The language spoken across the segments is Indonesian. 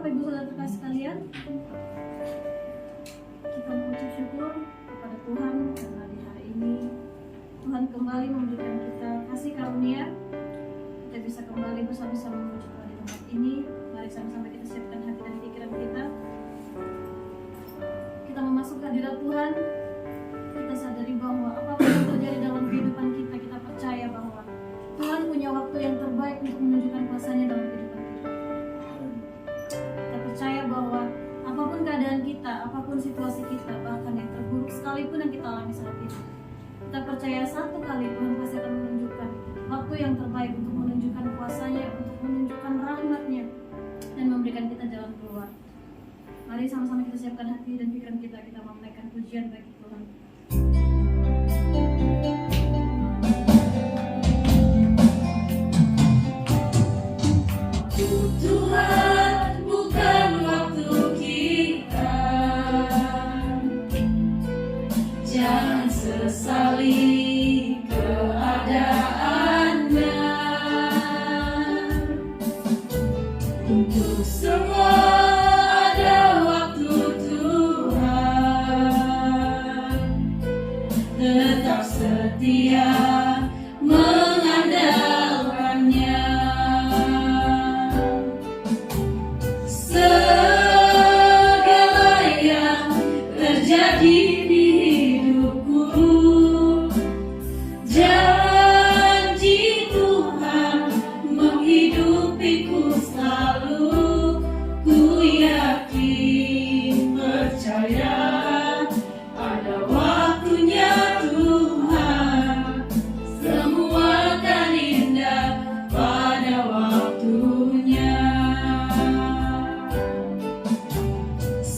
Bapak Ibu Saudara terkasih sekalian, kita mengucap syukur kepada Tuhan karena di hari ini Tuhan kembali memberikan kita kasih karunia. Kita bisa kembali bersama-sama menuju di tempat ini. Mari sama-sama kita siapkan hati dan pikiran kita. Kita memasuki hadirat Tuhan. Kita sadari bahwa apapun yang terjadi dalam kehidupan kita, kita percaya bahwa Tuhan punya waktu yang terbaik untuk menunjukkan kuasa-Nya dalam kehidupan kita. Kita percaya bahwa apapun keadaan kita, apapun situasi kita, bahkan yang terburuk sekalipun yang kita alami saat ini, kita percaya satu kali Tuhan pasti akan menunjukkan waktu yang terbaik untuk menunjukkan kuasa-Nya, untuk menunjukkan rahmat-Nya, dan memberikan kita jalan keluar. Mari sama-sama kita siapkan hati dan pikiran kita, kita menaikkan pujian bagi Tuhan. Tuhan, bukan waktu kita, jangan sesali keadaannya. Untuk semua ada waktu Tuhan, tetap setia mengandalkannya. Segala yang terjadi di hidupku, janji Tuhan menghidupiku selalu. Ku yakin, percaya ada waktunya Tuhan, semua akan indah pada waktunya.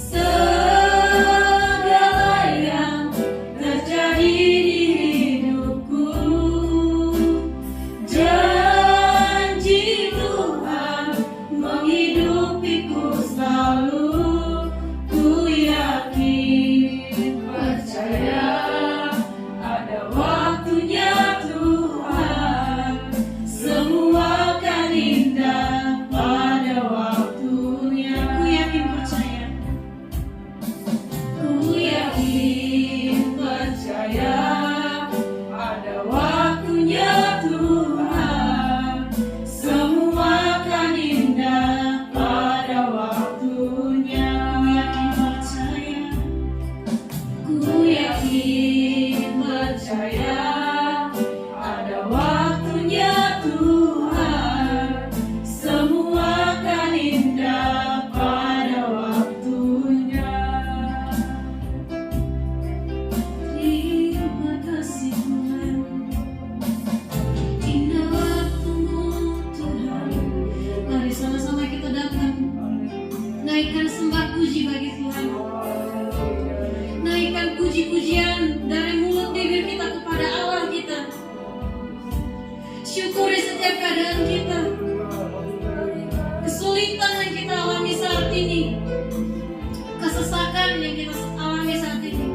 Segala yang terjadi di hidupku, janji Tuhan menghidupiku selalu. Ku yakin, percaya ada waktunya Tuhan, semua akan indah pada waktunya. Ku yakin, percaya. Ku yakin, percaya ada waktunya Tuhan, semua akan indah pada waktunya. Ku yakin, percaya ada waktunya Tuhan, semua akan indah pada waktunya. Terima kasih Tuhan, indah waktu-Mu Tuhan. Mari sama-sama kita datang, naikkan sembah puji bagi Tuhan, naikkan puji-pujian dari mulut bibir kita kepada Allah kita. Syukuri setiap keadaan kita, kesulitan yang kita alami saat ini, kesesakan yang kita alami saat ini.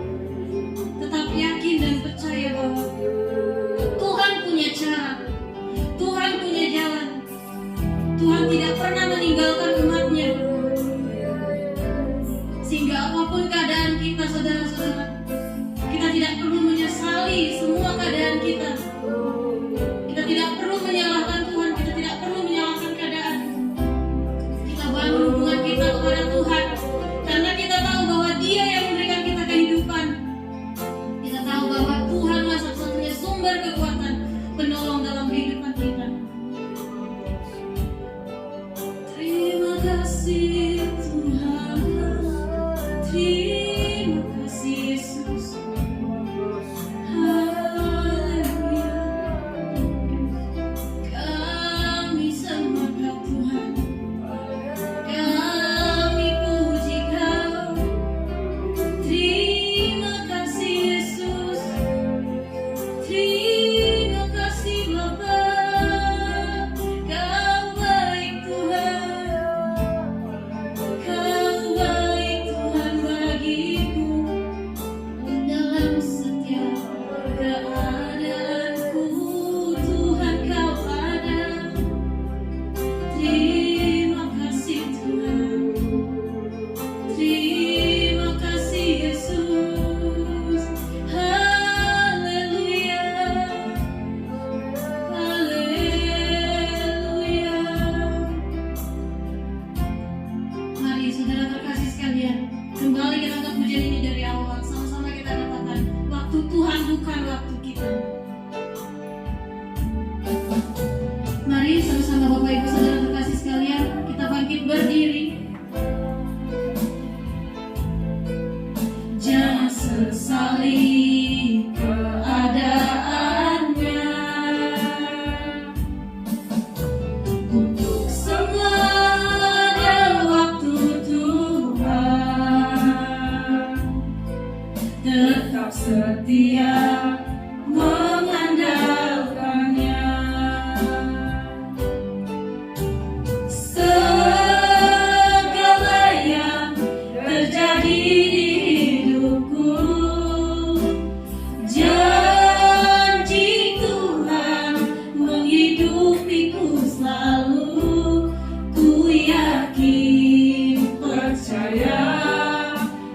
Tetap yakin dan percaya bahwa Tuhan punya cara, Tuhan punya jalan. Tuhan tidak pernah meninggalkan umat-Nya. sekali, saudara terkasih sekalian. Kembali kita angkat pujian ini dari awal. Sama-sama kita katakan, waktu Tuhan bukan waktu kita. Mari sama-sama Bapak Ibu saudara terkasih sekalian, kita bangkit berdiri. Jangan sesali keadaannya. Untuk semua ada waktu Tuhan. Tetap setia mengandalkannya. Segala yang terjadi di hidupku, janji Tuhan menghidupiku selalu. Ku yakin, percaya,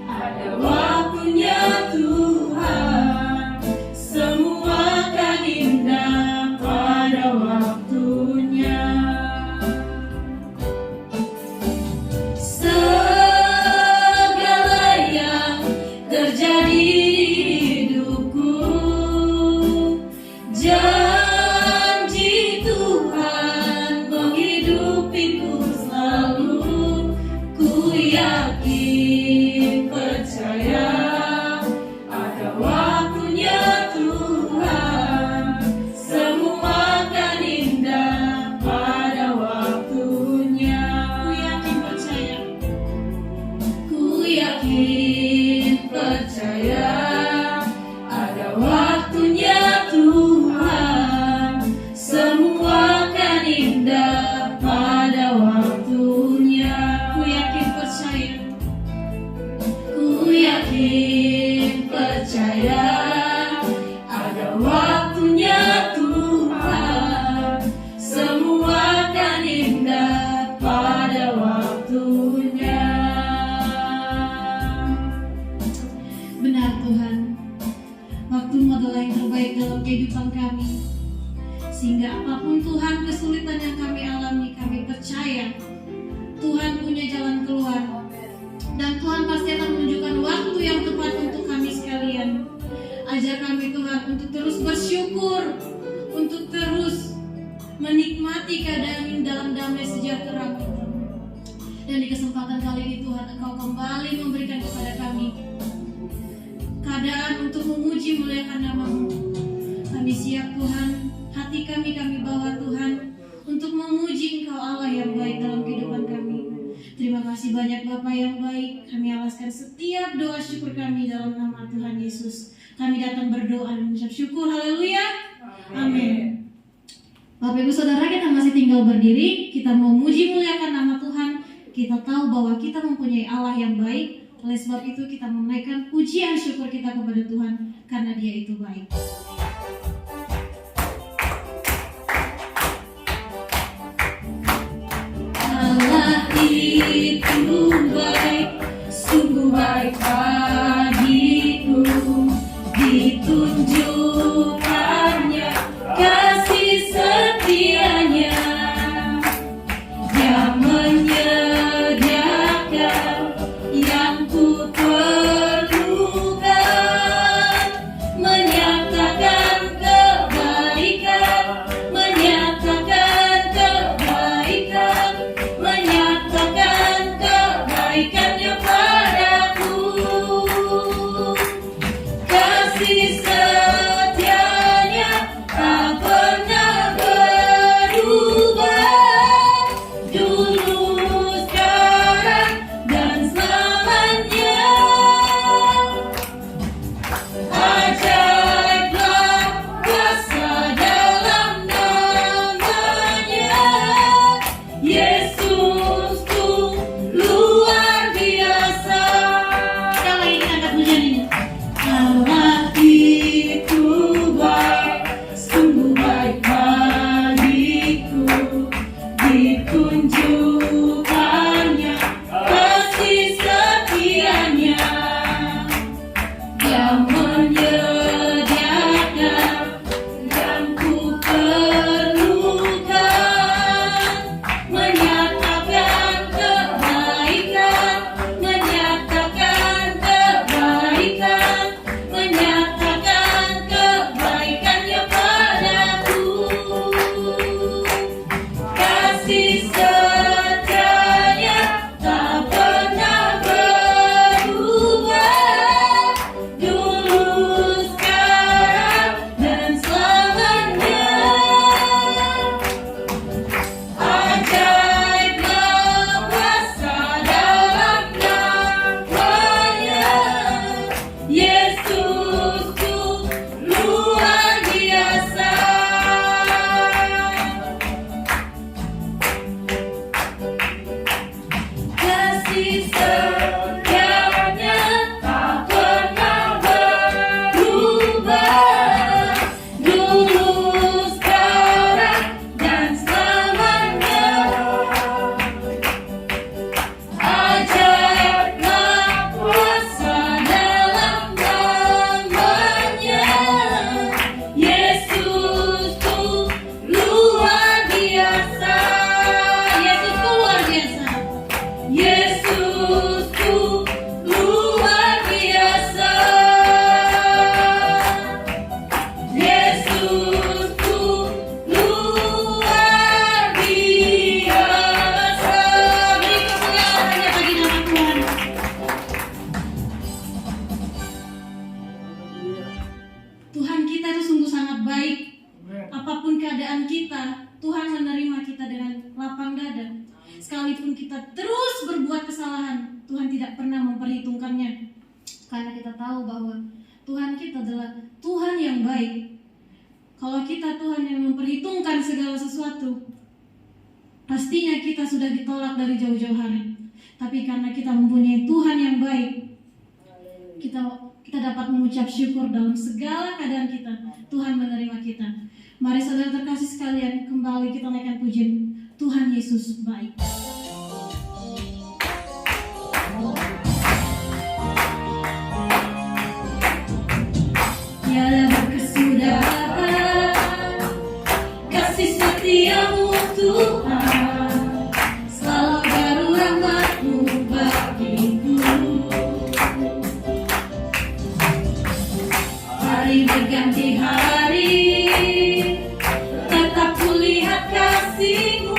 ada waktunya Tuhan. Semua akan indah pada waktunya. Segala yang terjadi di hidupku, janji Tuhan menghidupiku selalu. Ku yakin, percaya, ada waktunya Tuhan. Semua akan indah pada waktunya. Ku yakin, percaya, ada waktunya Tuhan. Semua akan indah pada waktunya. Ku yakin, percaya. Ku yakin, percaya, ada waktunya Tuhan. Semua akan indah pada waktunya. Benar Tuhan, waktu-Mu adalah yang terbaik dalam kehidupan kami. Sehingga apapun Tuhan kesulitan yang kami alami, kami percaya Tuhan punya jalan keluar. Dan Tuhan pasti akan menunjukkan waktu yang tepat untuk kami sekalian. Ajar kami Tuhan untuk terus bersyukur, untuk terus menikmati keadaan dalam damai sejahtera. Dan di kesempatan kali ini Tuhan, Engkau kembali memberikan kepada kami keadaan untuk memuji muliakan nama-Mu. Kami siap Tuhan, hati kami bawa Tuhan untuk memuji Engkau Allah yang baik dalam kehidupan kami. Terima kasih banyak Bapa yang baik. Kami alaskan setiap doa syukur kami dalam nama Tuhan Yesus. Kami datang berdoa dan mengucap syukur. Haleluya. Amin. Bapak Ibu Saudara, kita masih tinggal berdiri. Kita mau muji muliakan nama Tuhan. Kita tahu bahwa kita mempunyai Allah yang baik. Oleh sebab itu kita menaikkan pujian syukur kita kepada Tuhan karena Dia itu baik. Allah itu baik, sungguh baik bagiku. Ditunjukkannya kasih setianya. Dia menyediakan yang ku perlukan, menyatakan kebaikan, menyatakan kebaikan, menyatakan kebaikan. setianya tak pernah berubah, dulu, sekarang, dan selamanya. Ajaiblah kuasa dalam namanya. Yesus tuh luar biasa. Yesus tuh luar biasa. Yesus tuh luar biasa. Yesus tuh luar biasa. Beri kemuliaan bagi nama Tuhan. Tuhan kita itu sungguh sangat baik. Apapun keadaan kita, Tuhan menerima kita dengan lapang dada. Sekalipun kita terus berbuat kesalahan, Tuhan tidak pernah memperhitungkannya. Karena kita tahu bahwa Tuhan kita adalah Tuhan yang baik. Kalau kita Tuhan yang memperhitungkan segala sesuatu, pastinya kita sudah ditolak dari jauh-jauh hari. Tapi karena kita mempunyai Tuhan yang baik, kita dapat mengucap syukur dalam segala keadaan kita. Tuhan menerima kita. Mari saudara terkasih sekalian, kembali kita naikkan pujian. Tuhan Yesus baik. Tiada berkesudahan kasih setiamu Tuhan, selalu baru rahmat-Mu bagiku. Hari berganti hari, tetap kulihat kasih-Mu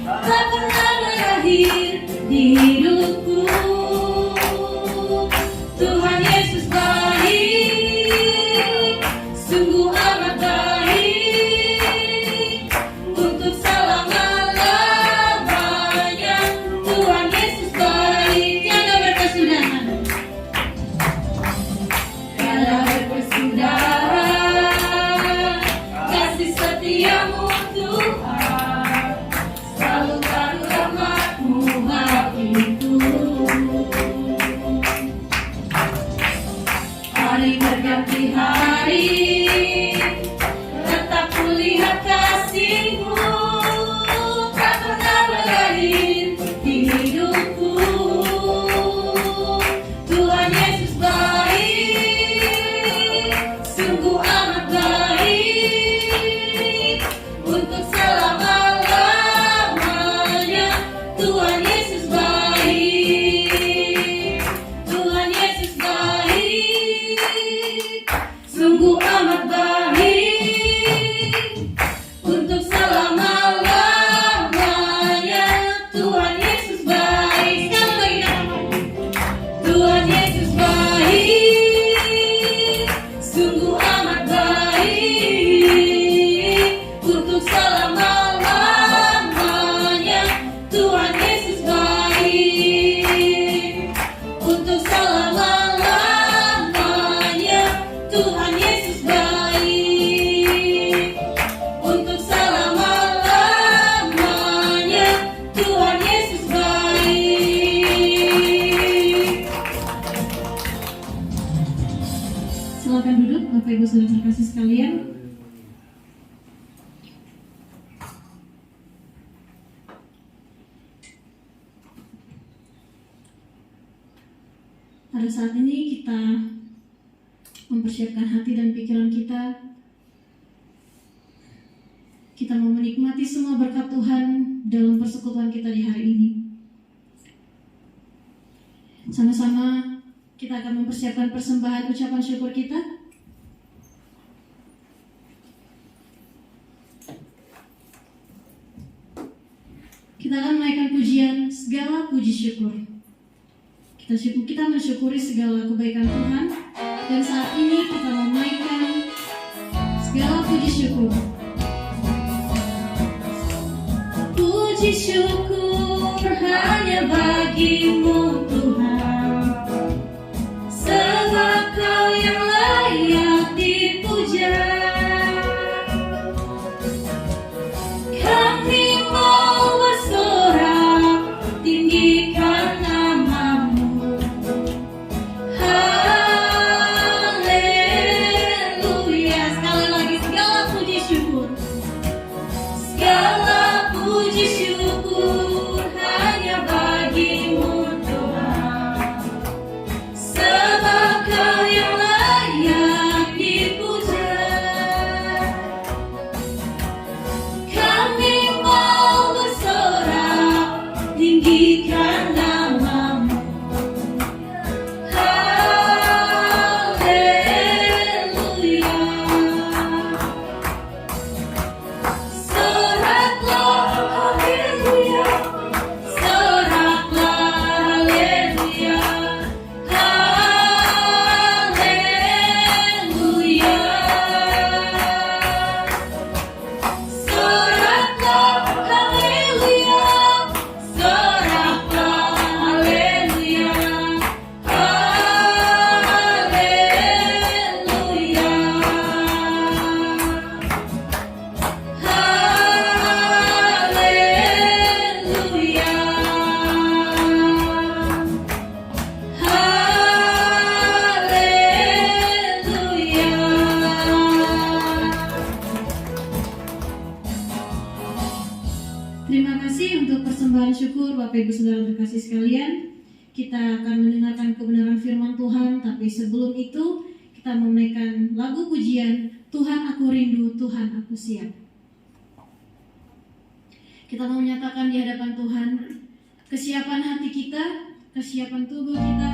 tak pernah berakhir di hidupku. Tuhan Yesus baik, sungguh amat baik, untuk selama-lamanya. Tuhan Yesus baik, tiada berkesudahan. Tiada berkesudahan kasih setiamu Tuhan, selalu baru rahmat-Mu bagiku. Hari berganti hari, tetap kulihat kasih-Mu tak pernah berakhir di hidupku. Tuhan Yesus baik, sungguh amat baik, untuk selama-lamanya. Tuhan Yesus baik, Tuhan Yesus baik, sungguh amat baik, untuk selama-lamanya. Tuhan Yesus baik. Sekali lagi, Tuhan Yesus baik, sungguh amat baik, untuk selama-lamanya. Tuhan Yesus baik, untuk selama-lamanya. Tuhan Yesus baik, untuk selama-lamanya. Tuhan Yesus baik. Silakan duduk, Bapak Ibu saudara terkasih sekalian. Pada saat ini kita mempersiapkan hati dan pikiran kita. Kita mau menikmati semua berkat Tuhan dalam persekutuan kita di hari ini. Sama-sama kita akan mempersiapkan persembahan ucapan syukur kita. Kita akan menaikkan pujian segala puji syukur. Kita mensyukuri segala kebaikan Tuhan. Dan saat ini kita menaikkan segala puji syukur. Puji syukur hanya bagi-Mu Tuhan, sebab Kau yang layak dipuja. Kami mau bersorak tinggikan kita akan mendengarkan kebenaran firman Tuhan. Tapi sebelum itu kita menaikkan lagu pujian, Tuhan aku rindu, Tuhan aku siap. Kita mau menyatakan di hadapan Tuhan kesiapan hati kita, kesiapan tubuh kita,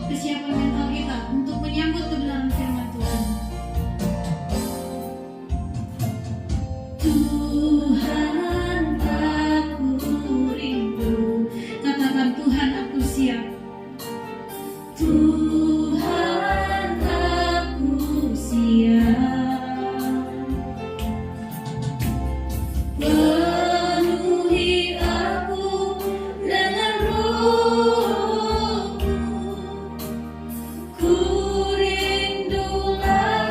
kesiapan mental kita untuk menyambut kebenaran firman Tuhan. Tuhan aku rindu, katakan Tuhan aku siap. Tuhan aku siap, penuhi aku dengan roh-Mu, ku rindu lagi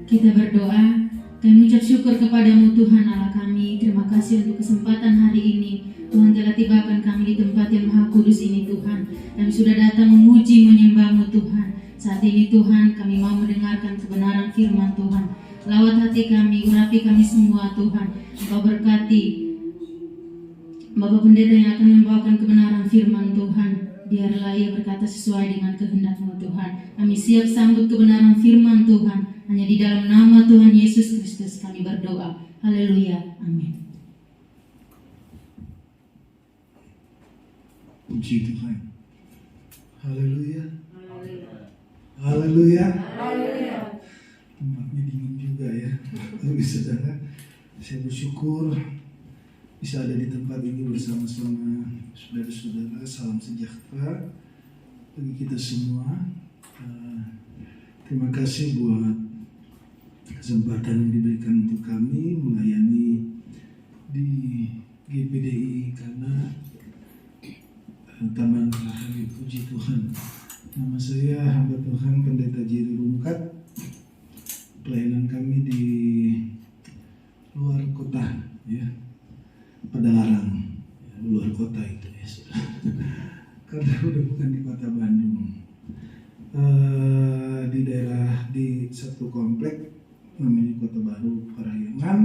Kita berdoa, kami ucap syukur kepadamu Tuhan Allah kami. Terima kasih untuk kesempatan hari ini. Tuhan telah tibakan kami di tempat yang maha kudus ini Tuhan. Kami sudah datang memuji menyembahmu Tuhan. Saat ini Tuhan kami mau mendengarkan kebenaran firman Tuhan. Lawat hati kami, urapi kami semua Tuhan. Engkau berkati Bapak Pendeta yang akan membawakan kebenaran firman Tuhan. Biarlah ia berkata sesuai dengan kehendak-Mu Tuhan. Kami siap sambut kebenaran firman Tuhan. Hanya di dalam nama Tuhan Yesus Kristus kami berdoa. Haleluya. Amin. Puji Tuhan. Haleluya. Haleluya. Tempatnya dingin juga ya. Tapi saudara, saya bersyukur bisa ada di tempat ini bersama-sama saudara-saudara. Salam sejahtera bagi kita semua. Terima kasih buat kesempatan yang diberikan untuk kami melayani di GPDI karena Taman Rahayu. Puji Tuhan. Nama saya hamba Tuhan Pendeta Jerry Rungkat. Pelayanan kami di luar kota, ya, Padalarang, ya, luar kota itu ya, karena udah bukan di kota Bandung. Di daerah di satu komplek namanya Kota Baru Parahyangan.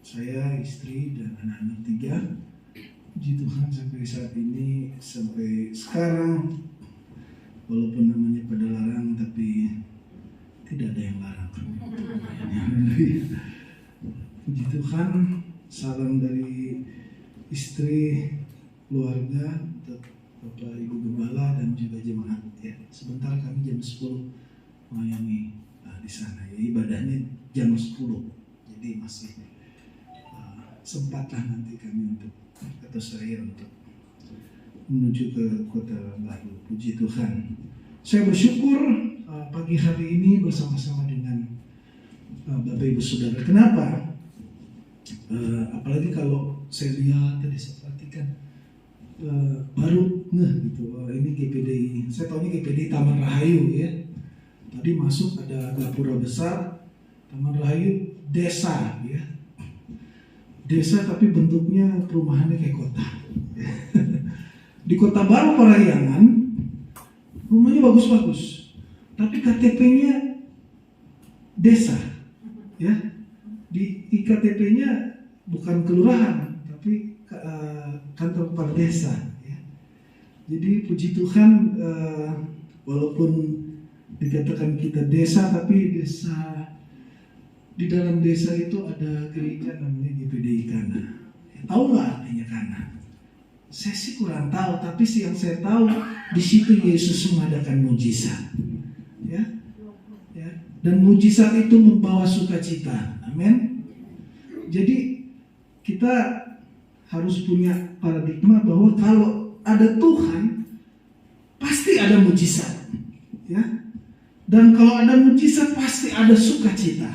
Saya, istri dan anak-anak 3. Puji Tuhan sampai saat ini, sampai sekarang, walaupun namanya Padalarang tapi tidak ada yang larang. Puji Tuhan, salam dari istri, keluarga, untuk Bapak Ibu Gembala dan juga jemaat. Ya, sebentar kami jam 10 melayani di sana. Ya, ibadahnya jam 10, jadi masih sempatlah nanti kami untuk, atau saya untuk menuju ke Kota Baru. Puji Tuhan. Saya bersyukur pagi hari ini bersama-sama dengan Bapak Ibu Saudara. Kenapa? Apalagi kalau saya lihat tadi, saya perhatikan baru gitu. Ini GPDI. Saya tahunya GPDI Taman Rahayu ya. Tadi masuk ada gapura besar, Taman Rahayu desa ya. Desa tapi bentuknya perumahannya kayak kota. Di Kota Baru Parahyangan rumahnya bagus-bagus, tapi KTP-nya desa ya. Di IKTP-nya bukan kelurahan tapi kantor kepala desa ya. Jadi puji Tuhan, walaupun dikatakan kita desa, tapi desa, di dalam desa itu ada gereja namanya GPDI Kana. Tahu nggak artinya Kana? Saya sih kurang tahu, tapi yang saya tahu di situ Yesus mengadakan mujizat, ya. Dan mujizat itu membawa sukacita. Amin. Jadi kita harus punya paradigma bahwa kalau ada Tuhan pasti ada mujizat, ya. Dan kalau ada mujizat pasti ada sukacita.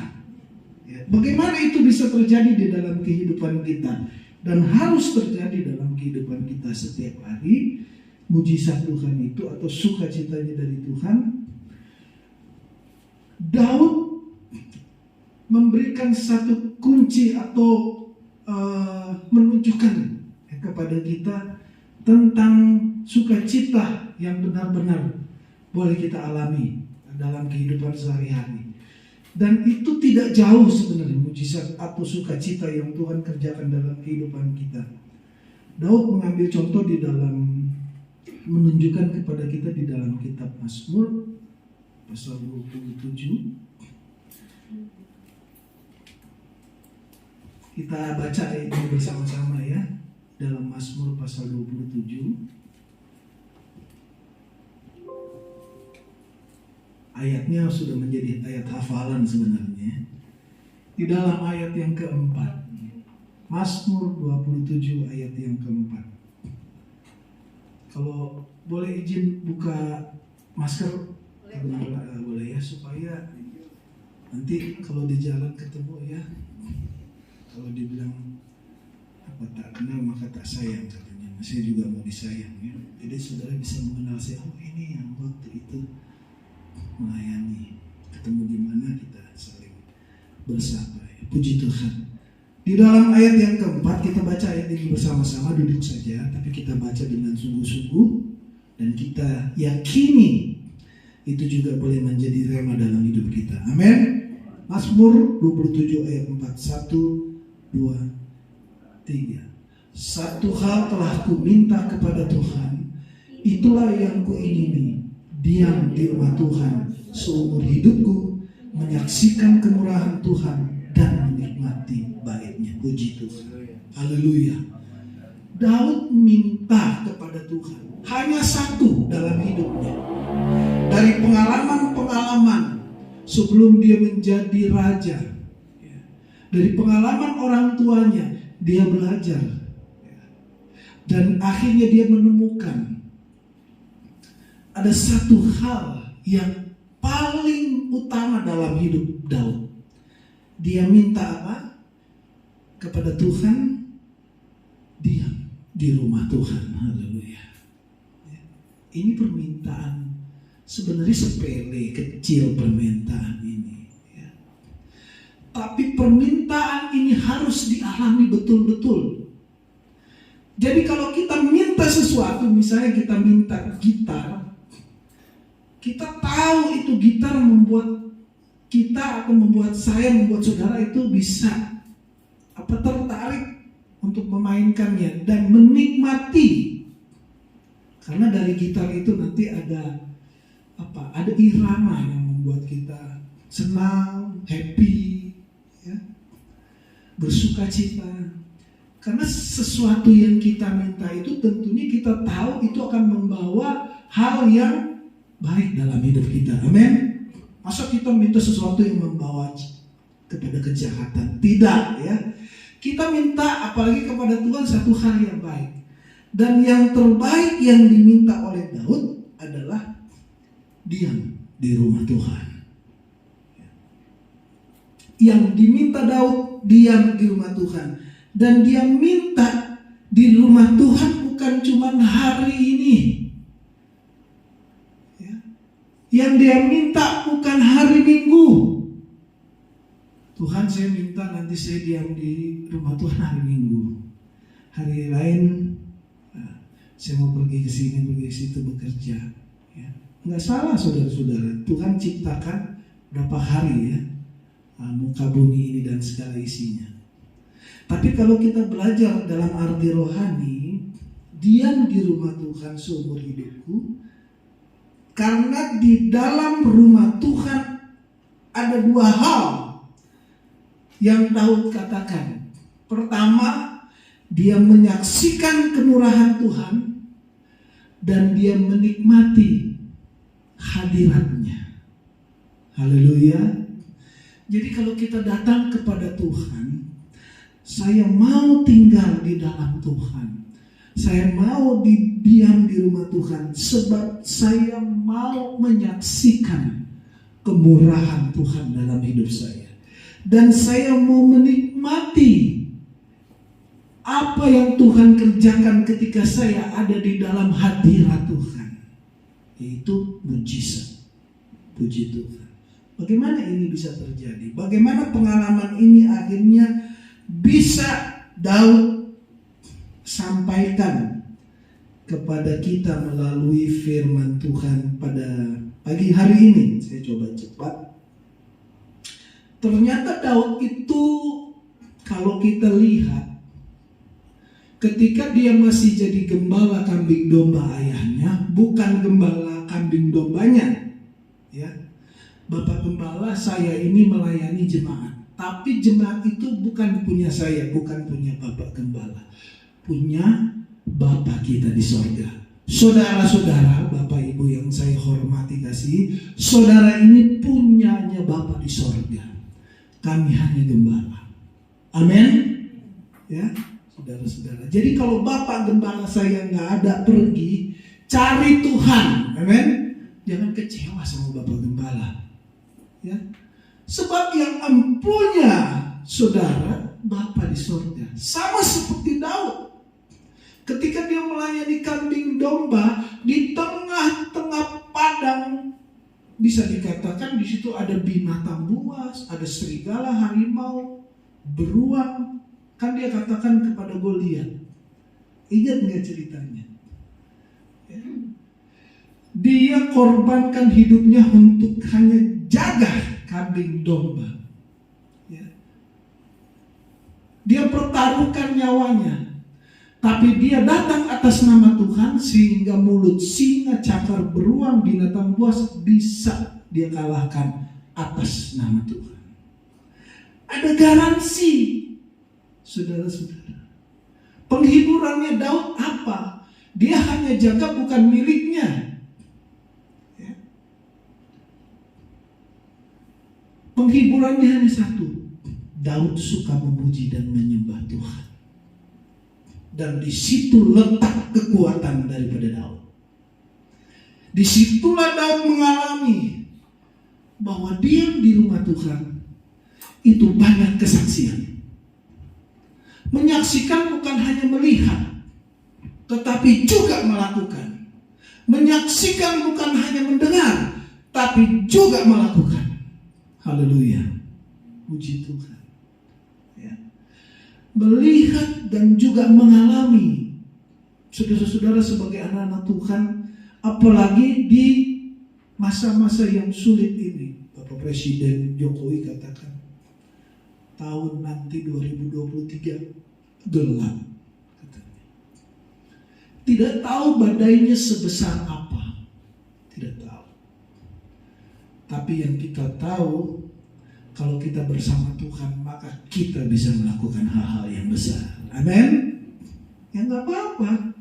Ya. Bagaimana itu bisa terjadi di dalam kehidupan kita dan harus terjadi dalam kehidupan kita setiap hari? Mujizat Tuhan itu atau sukacitanya dari Tuhan. Daud memberikan satu kunci atau menunjukkan kepada kita tentang sukacita yang benar-benar boleh kita alami dalam kehidupan sehari-hari. Dan itu tidak jauh sebenarnya mujizat atau sukacita yang Tuhan kerjakan dalam kehidupan kita. Daud mengambil contoh di dalam, menunjukkan kepada kita di dalam kitab Mazmur pasal 27. Kita baca ini bersama-sama ya, dalam Mazmur pasal 27. Ayatnya sudah menjadi ayat hafalan sebenarnya. Di dalam ayat yang keempat, Mazmur 27 ayat yang keempat. Kalau boleh izin buka masker, boleh ya, supaya nanti kalau di jalan ketemu ya, kalau dibilang apa tak kenal maka tak sayang katanya. Saya juga mau disayang ya. Jadi saudara bisa mengenal saya, oh ini yang waktu itu melayani. Ketemu di mana kita saling bersama. Puji Tuhan. Di dalam ayat yang keempat, kita baca ayat ini bersama-sama, duduk saja, tapi kita baca dengan sungguh-sungguh dan kita yakini itu juga boleh menjadi rema dalam hidup kita. Amin. Mazmur 27 ayat 4, 1, 2, 3. Satu hal telah ku minta kepada Tuhan, itulah yang ku ingini, diam di rumah Tuhan seumur hidupku, menyaksikan kemurahan Tuhan dan menikmati baiknya. Puji Tuhan. Haleluya. Daud minta kepada Tuhan hanya satu dalam hidupnya. Dari pengalaman-pengalaman sebelum dia menjadi raja, dari pengalaman orang tuanya, dia belajar. Dan akhirnya dia menemukan ada satu hal yang paling utama dalam hidup Daud. Dia minta apa? Kepada Tuhan, diam di rumah Tuhan. Haleluya. Ini permintaan sebenarnya sepele, kecil permintaan ini. Tapi permintaan ini harus dialami betul-betul. Jadi kalau kita minta sesuatu, misalnya kita minta gitar, kita tahu itu gitar membuat kita atau membuat saya, membuat saudara itu bisa tertarik untuk memainkannya dan menikmati. Karena dari gitar itu nanti ada irama yang membuat kita senang, happy, bersuka cita. Karena sesuatu yang kita minta itu tentunya kita tahu itu akan membawa hal yang baik dalam hidup kita. Amin. Masa kita minta sesuatu yang membawa kepada kejahatan? Tidak, ya. Kita minta apalagi kepada Tuhan satu hal yang baik. Dan yang terbaik yang diminta oleh Daud adalah diam di rumah Tuhan. Yang diminta Daud diam di rumah Tuhan. Dan dia minta di rumah Tuhan bukan cuma hari ini. Yang dia minta bukan hari Minggu. Tuhan, saya minta nanti saya diam di rumah Tuhan hari Minggu. Hari lain saya mau pergi ke sini, pergi ke situ bekerja. Nggak salah saudara-saudara. Tuhan ciptakan berapa hari muka bumi ini dan segala isinya. Tapi kalau kita belajar dalam arti rohani, diam di rumah Tuhan seumur hidupku. Karena di dalam rumah Tuhan ada dua hal yang Daud katakan. Pertama, dia menyaksikan kemurahan Tuhan dan dia menikmati hadiratnya. Haleluya. Jadi kalau kita datang kepada Tuhan, saya mau tinggal di dalam Tuhan. Saya mau diam di rumah Tuhan sebab saya mau menyaksikan kemurahan Tuhan dalam hidup saya. Dan saya mau menikmati apa yang Tuhan kerjakan ketika saya ada di dalam hadirat Tuhan. Yaitu mujizat. Puji Tuhan. Bagaimana ini bisa terjadi? Bagaimana pengalaman ini akhirnya bisa Daud sampaikan kepada kita melalui firman Tuhan pada pagi hari ini. Saya coba cepat. Ternyata Daud itu kalau kita lihat ketika dia masih jadi gembala kambing domba ayahnya, bukan gembala kambing dombanya, ya. Bapak gembala, saya ini melayani jemaat, tapi jemaat itu bukan punya saya, bukan punya Bapak gembala, punya Bapa kita di sorga. Saudara-saudara, Bapak Ibu yang saya hormati kasih, saudara ini punyanya Bapa di sorga. Kami hanya gembala. Amin. Ya, saudara-saudara. Jadi kalau Bapak gembala saya nggak ada, pergi cari Tuhan. Amin. Jangan kecewa sama Bapak gembala. Ya. Sebab yang empunya saudara Bapa di sorga. Sama seperti Daud. Ketika dia melayani kambing domba di tengah-tengah padang bisa dikatakan di situ ada binatang buas, ada serigala, harimau, beruang. Kan dia katakan kepada Goliat. Ingat nggak ceritanya? Ya. Dia korbankan hidupnya untuk hanya jaga kambing domba. Ya. Dia pertaruhkan nyawanya. Tapi dia datang atas nama Tuhan sehingga mulut singa, cakar, beruang, binatang buas bisa dia kalahkan atas nama Tuhan. Ada garansi, saudara-saudara. Penghiburannya Daud apa? Dia hanya jaga bukan miliknya. Ya. Penghiburannya hanya satu. Daud suka memuji dan menyembah Tuhan. Dan di situ letak kekuatan daripada Daud. Disitulah Daud mengalami bahwa diam di rumah Tuhan itu banyak kesaksian. Menyaksikan bukan hanya melihat, tetapi juga melakukan. Menyaksikan bukan hanya mendengar, tapi juga melakukan. Haleluya. Puji Tuhan. Melihat dan juga mengalami. Saudara-saudara, sebagai anak-anak Tuhan, apalagi di masa-masa yang sulit ini, Bapak Presiden Jokowi katakan tahun nanti 2023 gelap, katanya. Tidak tahu badainya sebesar apa, tidak tahu. Tapi yang kita tahu, kalau kita bersama Tuhan, maka kita bisa melakukan hal-hal yang besar. Amin. Ya nggak apa-apa.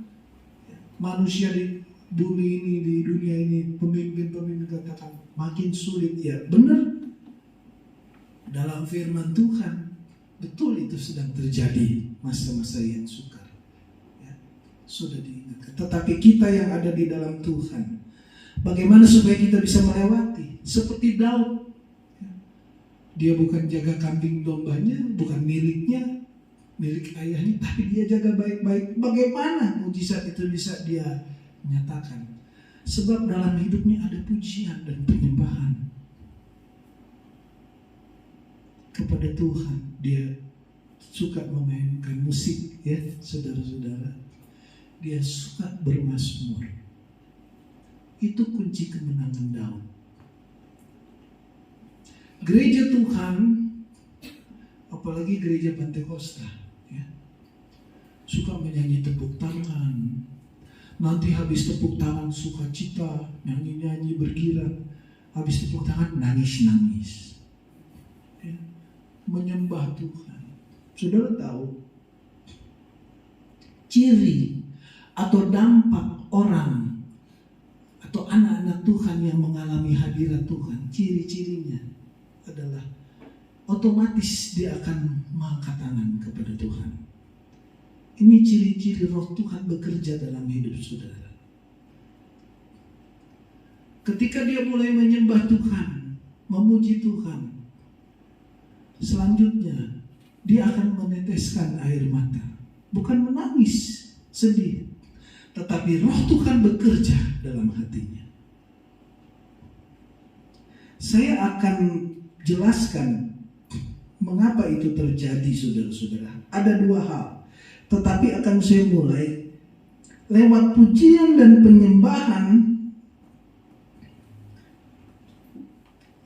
Manusia di bumi ini, di dunia ini, pemimpin-pemimpin katakan makin sulit. Ya benar. Dalam firman Tuhan, betul itu sedang terjadi masa-masa yang sukar. Ya, sudah diingatkan. Tetapi kita yang ada di dalam Tuhan, bagaimana supaya kita bisa melewati? Seperti Daud. Dia bukan jaga kambing dombanya, bukan miliknya, milik ayahnya, tapi dia jaga baik-baik. Bagaimana mujizat itu bisa dia nyatakan? Sebab dalam hidupnya ada pujian dan penyembahan kepada Tuhan. Dia suka memainkan musik, ya saudara-saudara. Dia suka bermazmur. Itu kunci kemenangan Daud. Gereja Tuhan, apalagi gereja Pentakosta, ya, suka menyanyi tepuk tangan. Nanti habis tepuk tangan sukacita, nyanyi-nyanyi bergirak. Habis tepuk tangan nangis-nangis, ya, menyembah Tuhan. Saudara tahu ciri atau dampak orang atau anak-anak Tuhan yang mengalami hadirat Tuhan, ciri-cirinya adalah otomatis dia akan mengangkat tangan kepada Tuhan. Ini ciri-ciri roh Tuhan bekerja dalam hidup saudara. Ketika dia mulai menyembah Tuhan, memuji Tuhan, selanjutnya dia akan meneteskan air mata. Bukan menangis, sedih, tetapi roh Tuhan bekerja dalam hatinya. Saya akan jelaskan mengapa itu terjadi, saudara-saudara. Ada dua hal, tetapi akan saya mulai lewat pujian dan penyembahan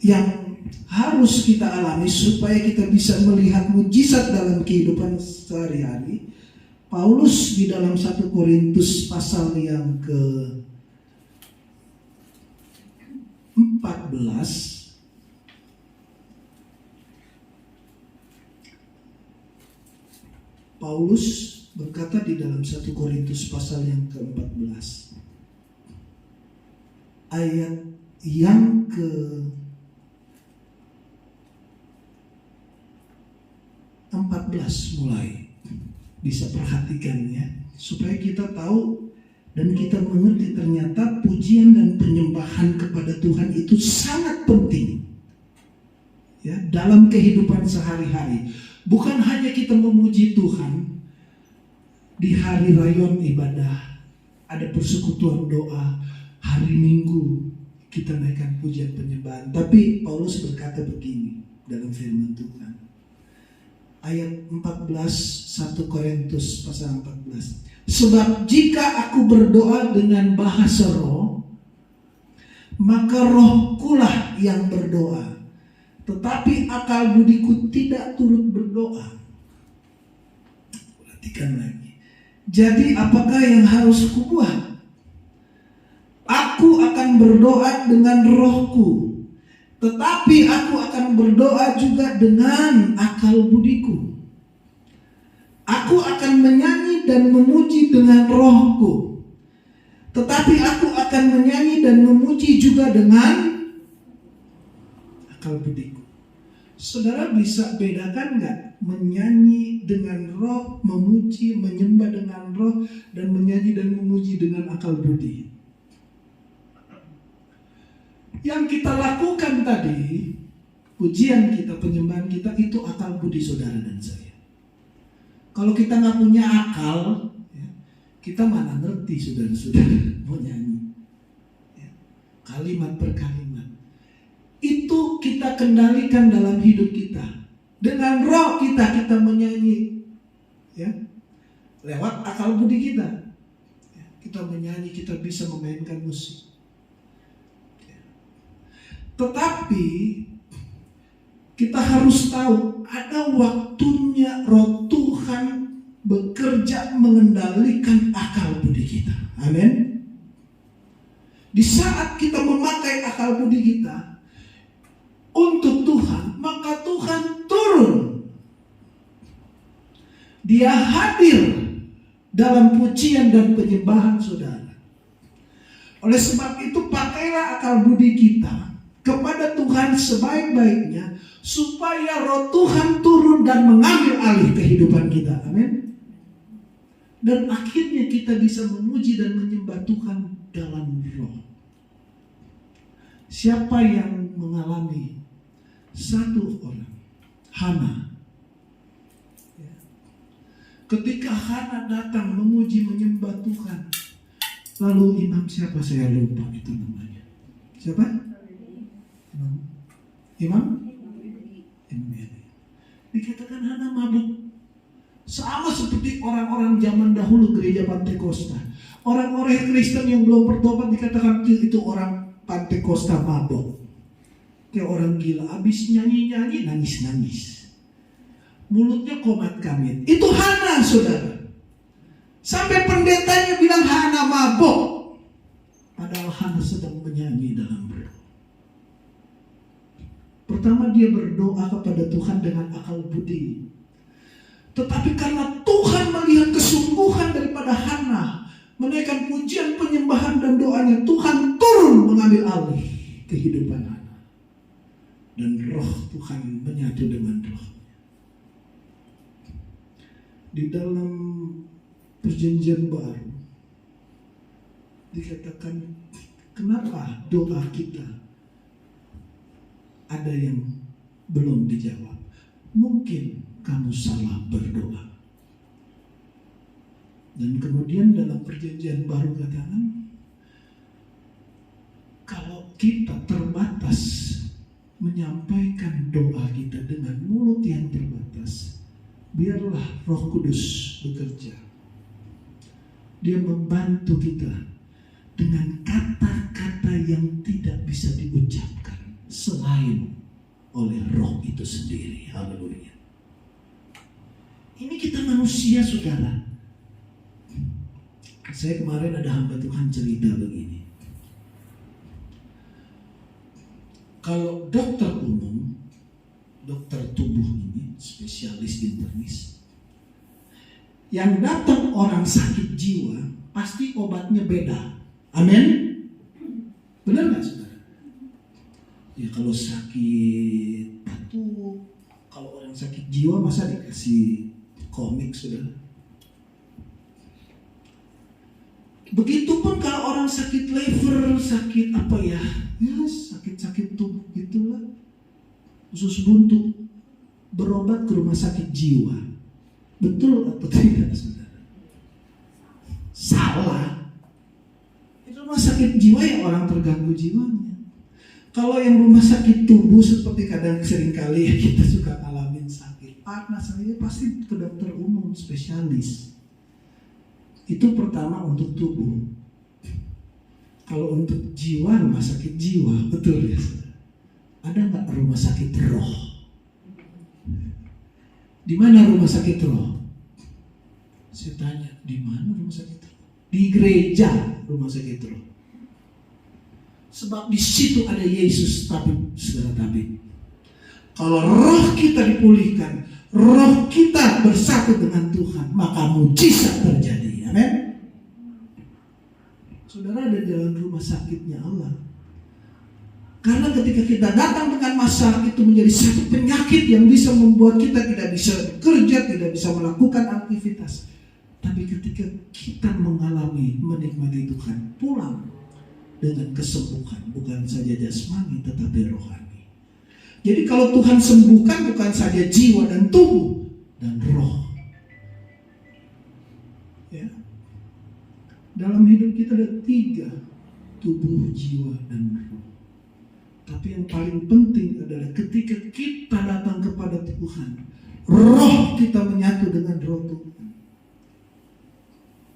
yang harus kita alami supaya kita bisa melihat mujizat dalam kehidupan sehari-hari. Paulus di dalam 1 Korintus pasal yang ke-14 Paulus berkata di dalam 1 Korintus pasal yang ke-14 ayat yang ke-14 mulai. Bisa perhatikan ya, supaya kita tahu dan kita mengerti ternyata pujian dan penyembahan kepada Tuhan itu sangat penting ya dalam kehidupan sehari-hari. Bukan hanya kita memuji Tuhan di hari rayon ibadah, ada persekutuan doa, hari Minggu kita naikkan pujian penyembahan. Tapi Paulus berkata begini dalam firman Tuhan. Ayat 14, 1 Korintus pasal 14. Sebab jika aku berdoa dengan bahasa roh, maka rohkulah yang berdoa, tetapi akal budiku tidak turut berdoa. Perhatikan lagi. Jadi apakah yang harus kubuat? Aku akan berdoa dengan rohku, tetapi aku akan berdoa juga dengan akal budiku. Aku akan menyanyi dan memuji dengan rohku, tetapi aku akan menyanyi dan memuji juga dengan akal budiku. Saudara bisa bedakan nggak menyanyi dengan roh, memuji, menyembah dengan roh, dan menyanyi dan memuji dengan akal budi? Yang kita lakukan tadi, pujian kita, penyembahan kita, itu akal budi saudara dan saya. Kalau kita nggak punya akal, ya, kita mana ngerti saudara-saudara mau nyanyi, ya, kalimat per kalimat. Itu kita kendalikan dalam hidup kita. Dengan roh kita menyanyi, ya, lewat akal budi kita. Ya, kita menyanyi, kita bisa memainkan musik. Tetapi kita harus tahu ada waktunya roh Tuhan bekerja mengendalikan akal budi kita. Amin. Di saat kita memakai akal budi kita untuk Tuhan, maka Tuhan turun. Dia hadir dalam pujian dan penyembahan saudara. Oleh sebab itu pakailah akal budi kita kepada Tuhan sebaik-baiknya, supaya roh Tuhan turun dan mengambil alih kehidupan kita. Amin. Dan akhirnya kita bisa memuji dan menyembah Tuhan dalam roh. Siapa yang mengalami satu orang, Hana, ketika Hana datang memuji menyembah Tuhan, lalu imam siapa saya lupa itu namanya. Siapa? Imam Eli. Dikatakan Hana mabuk. Sama seperti orang-orang zaman dahulu gereja Pantekosta. Orang-orang Kristen yang belum bertobat dikatakan itu orang Pantekosta mabuk. Kayak orang gila. Habis nyanyi-nyanyi nangis-nangis. Mulutnya komat kamit. Itu Hana saudara. Sampai pendetanya bilang Hana mabuk. Padahal Hana sedang menyanyi dalam roh. Pertama dia berdoa kepada Tuhan dengan akal budi. Tetapi karena Tuhan melihat kesungguhan daripada Hana, menaikkan pujian, penyembahan dan doanya, Tuhan turun mengambil alih kehidupan Hana. Dan roh Tuhan menyatu dengan rohnya. Di dalam perjanjian baru dikatakan, kenapa doa kita ada yang belum dijawab? Mungkin kamu salah berdoa. Dan kemudian dalam perjanjian baru katakan, kalau kita terbatas menyampaikan doa kita dengan mulut yang terbatas, biarlah Roh Kudus bekerja. Dia membantu kita dengan kata-kata yang tidak bisa diucapkan selain oleh roh itu sendiri. Haleluya. Ini kita manusia saudara. Saya kemarin ada hamba Tuhan cerita begini. Kalau dokter umum, dokter tubuh ini, spesialis internis, yang datang orang sakit jiwa, pasti obatnya beda. Amin. Benar gak saudara? Ya kalau sakit batuk, kalau orang sakit jiwa masa dikasih komik saudara. Begitupun kalau orang sakit liver, sakit apa ya, sakit-sakit tubuh gitulah, usus buntu, berobat ke rumah sakit jiwa. Betul atau tidak saudara? Salah. Itu rumah sakit jiwa yang orang terganggu jiwanya. Kalau yang rumah sakit tubuh seperti kadang seringkali kita suka ngalamin sakit panas saja pasti ke dokter umum spesialis. Itu pertama untuk tubuh. Kalau untuk jiwa, rumah sakit jiwa, betul ya? Ada nggak rumah sakit roh? Di mana rumah sakit roh? Saya tanya, di mana rumah sakit roh? Di gereja rumah sakit roh. Sebab di situ ada Yesus, tapi kalau roh kita dipulihkan, roh kita bersatu dengan Tuhan, maka mujizat terjadi. Amin. Saudara ada dalam rumah sakitnya Allah. Karena ketika kita datang dengan masalah itu menjadi satu penyakit yang bisa membuat kita tidak bisa bekerja, tidak bisa melakukan aktivitas. Tapi ketika kita menikmati Tuhan, pulang dengan kesembuhan, bukan saja jasmani tetapi rohani. Jadi kalau Tuhan sembuhkan bukan saja jiwa dan tubuh dan roh. Ya. Dalam hidup kita ada 3, tubuh, jiwa, dan roh. Tapi yang paling penting adalah ketika kita datang kepada Tuhan, roh kita menyatu dengan roh Tuhan.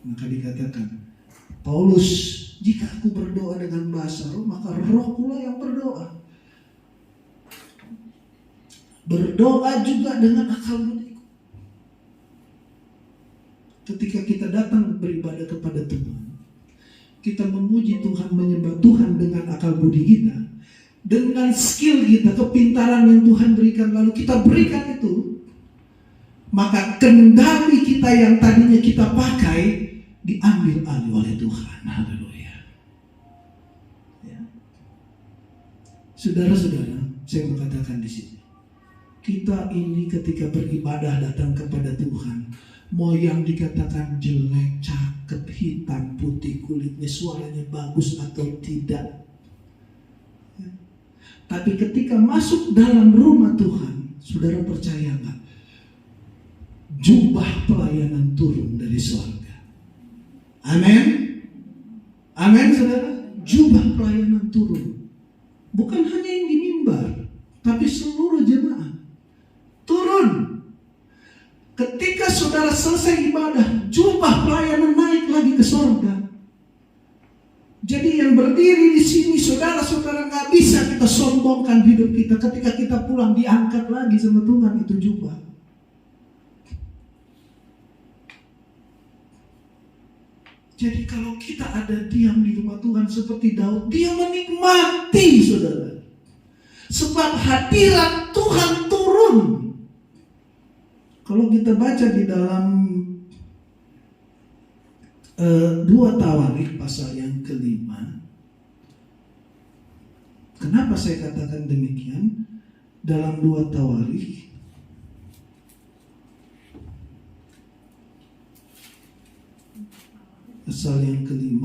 Maka dikatakan, Paulus, jika aku berdoa dengan bahasa roh, maka roh pula yang berdoa. Berdoa juga dengan akal budiku. Ketika kita datang beribadah kepada Tuhan, kita memuji Tuhan, menyembah Tuhan dengan akal budi kita, dengan skill kita, kepintaran yang Tuhan berikan, lalu kita berikan itu, maka kendali kita yang tadinya kita pakai diambil alih oleh Tuhan. Haleluya. Ya. Saudara-saudara, saya mau katakan di sini, kita ini ketika beribadah datang kepada Tuhan, mau yang dikatakan jelek, cakep, hitam, putih kulitnya, suaranya bagus atau tidak, ya. Tapi ketika masuk dalam rumah Tuhan, saudara percaya nggak? Jubah pelayanan turun dari surga. Amin. Amin, saudara. Jubah pelayanan turun. Bukan hanya yang di mimbar, tapi seluruh jemaat turun. Ketika saudara selesai ibadah, jubah pelayanan naik lagi ke surga. Jadi yang berdiri di sini, saudara-saudara, nggak bisa kita sombongkan hidup kita. Ketika kita pulang diangkat lagi sama Tuhan itu jubah. Jadi kalau kita ada diam di rumah Tuhan seperti Daud, dia menikmati, saudara. Sebab hadirat Tuhan turun. Kalau kita baca di dalam 2 Tawarik pasal yang ke-5. Kenapa saya katakan demikian? Dalam 2 Tawarik pasal yang ke-5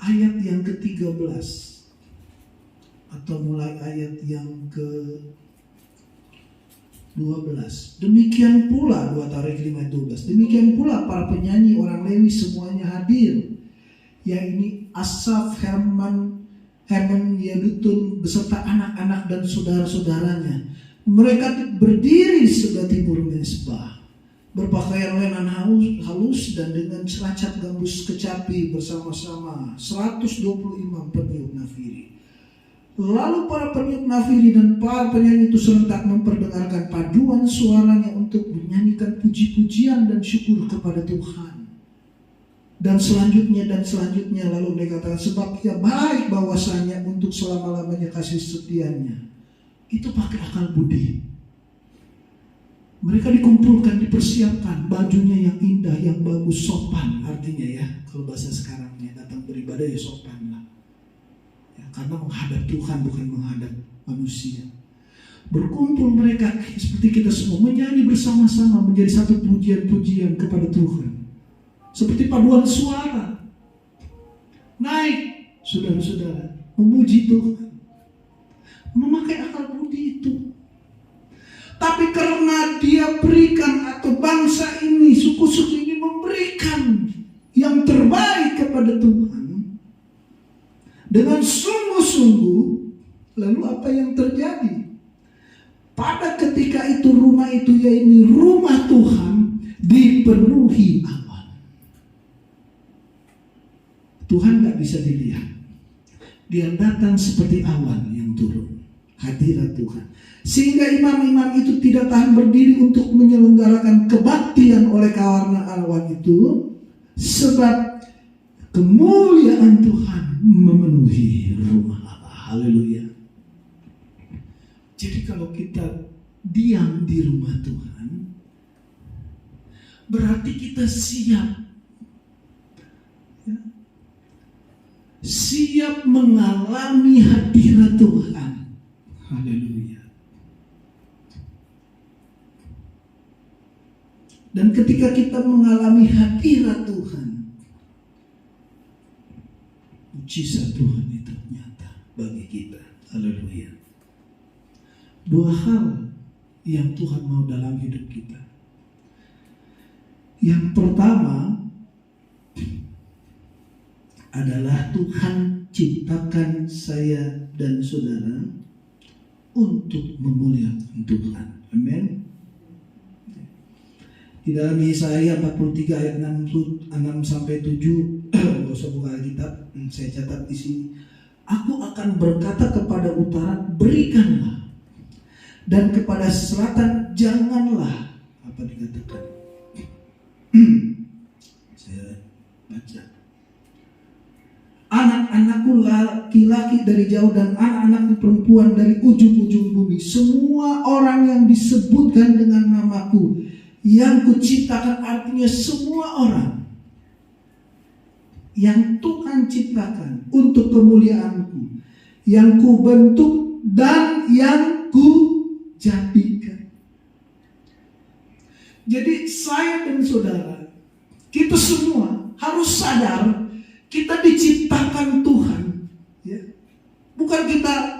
ayat yang ke-13 atau mulai ayat yang ke-12. Demikian pula 2 Tawarik 5:12. Demikian pula para penyanyi orang Lewi semuanya hadir. Yaitu Asaf, Heman, Yedutun beserta anak-anak dan saudara-saudaranya. Mereka berdiri di sebelah timur mezbah, berpakaian lenan halus dan dengan celacap gambus kecapi bersama-sama 120 imam peniup nafiri. Lalu para peniup nafiri dan para penyanyi itu serentak memperdengarkan paduan suaranya untuk menyanyikan puji-pujian dan syukur kepada Tuhan. Dan selanjutnya lalu mereka katakan, sebab ia baik bahwasanya untuk selama-lamanya kasih setianya. Itu pakai akal budi. Mereka dikumpulkan, dipersiapkan, bajunya yang indah, yang bagus, sopan artinya ya. Kalau bahasa sekarangnya datang beribadah ya sopan lah. Ya, karena menghadap Tuhan bukan menghadap manusia. Berkumpul mereka seperti kita semua menyanyi bersama-sama menjadi satu pujian-pujian kepada Tuhan. Seperti paduan suara. Naik, saudara-saudara, memuji Tuhan. Memakai akal budi itu. Tapi karena dia berikan, atau bangsa ini, suku-suku ini memberikan yang terbaik kepada Tuhan dengan sungguh-sungguh, lalu apa yang terjadi? Pada ketika itu rumah itu, yaitu rumah Tuhan, dipenuhi awan. Tuhan gak bisa dilihat. Dia datang seperti awan yang turun, hadirat Tuhan. Sehingga imam-imam itu tidak tahan berdiri untuk menyelenggarakan kebaktian oleh karena awan itu, sebab kemuliaan Tuhan memenuhi rumah Allah. Haleluya. Jadi kalau kita diam di rumah Tuhan, berarti kita siap, ya, siap mengalami hadirat Tuhan. Haleluya. Dan ketika kita mengalami hadirat Tuhan, mujizat Tuhan itu nyata bagi kita. Haleluya. Dua hal yang Tuhan mau dalam hidup kita. Yang pertama adalah Tuhan ciptakan saya dan saudara untuk memuliakan Tuhan. Amin. Di dalam Yesaya 43 ayat 6 sampai 7, enggak usah buka Alkitab, saya catat di sini. Aku akan berkata kepada utara, berikanlah, dan kepada selatan janganlah. Apa dikatakan? Saya baca. Anak-anakku laki-laki dari jauh dan anak-anakku perempuan dari ujung-ujung bumi. Semua orang yang disebutkan dengan namaku, yang kuciptakan, artinya semua orang yang Tuhan ciptakan untuk kemuliaanku, yang ku bentuk dan yang ku jadikan. Jadi saya dan saudara, kita semua harus sadar kita diciptakan Tuhan, ya. Bukan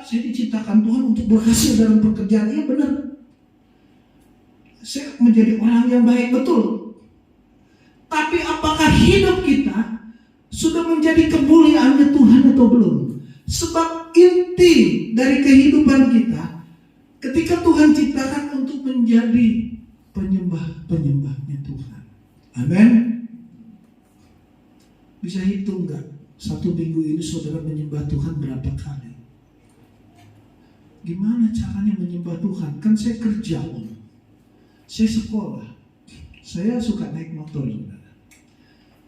saya diciptakan Tuhan untuk berhasil dalam pekerjaan. Iya benar, saya menjadi orang yang baik, betul. Tapi apakah hidup kita sudah menjadi kemuliaannya Tuhan atau belum? Sebab inti dari kehidupan kita, ketika Tuhan ciptakan untuk menjadi penyembah-penyembahnya Tuhan. Amin. Bisa hitung gak? Satu minggu ini saudara menyembah Tuhan berapa kali? Gimana caranya menyembah Tuhan? Kan saya kerja, saya sekolah, saya suka naik motor, saudara.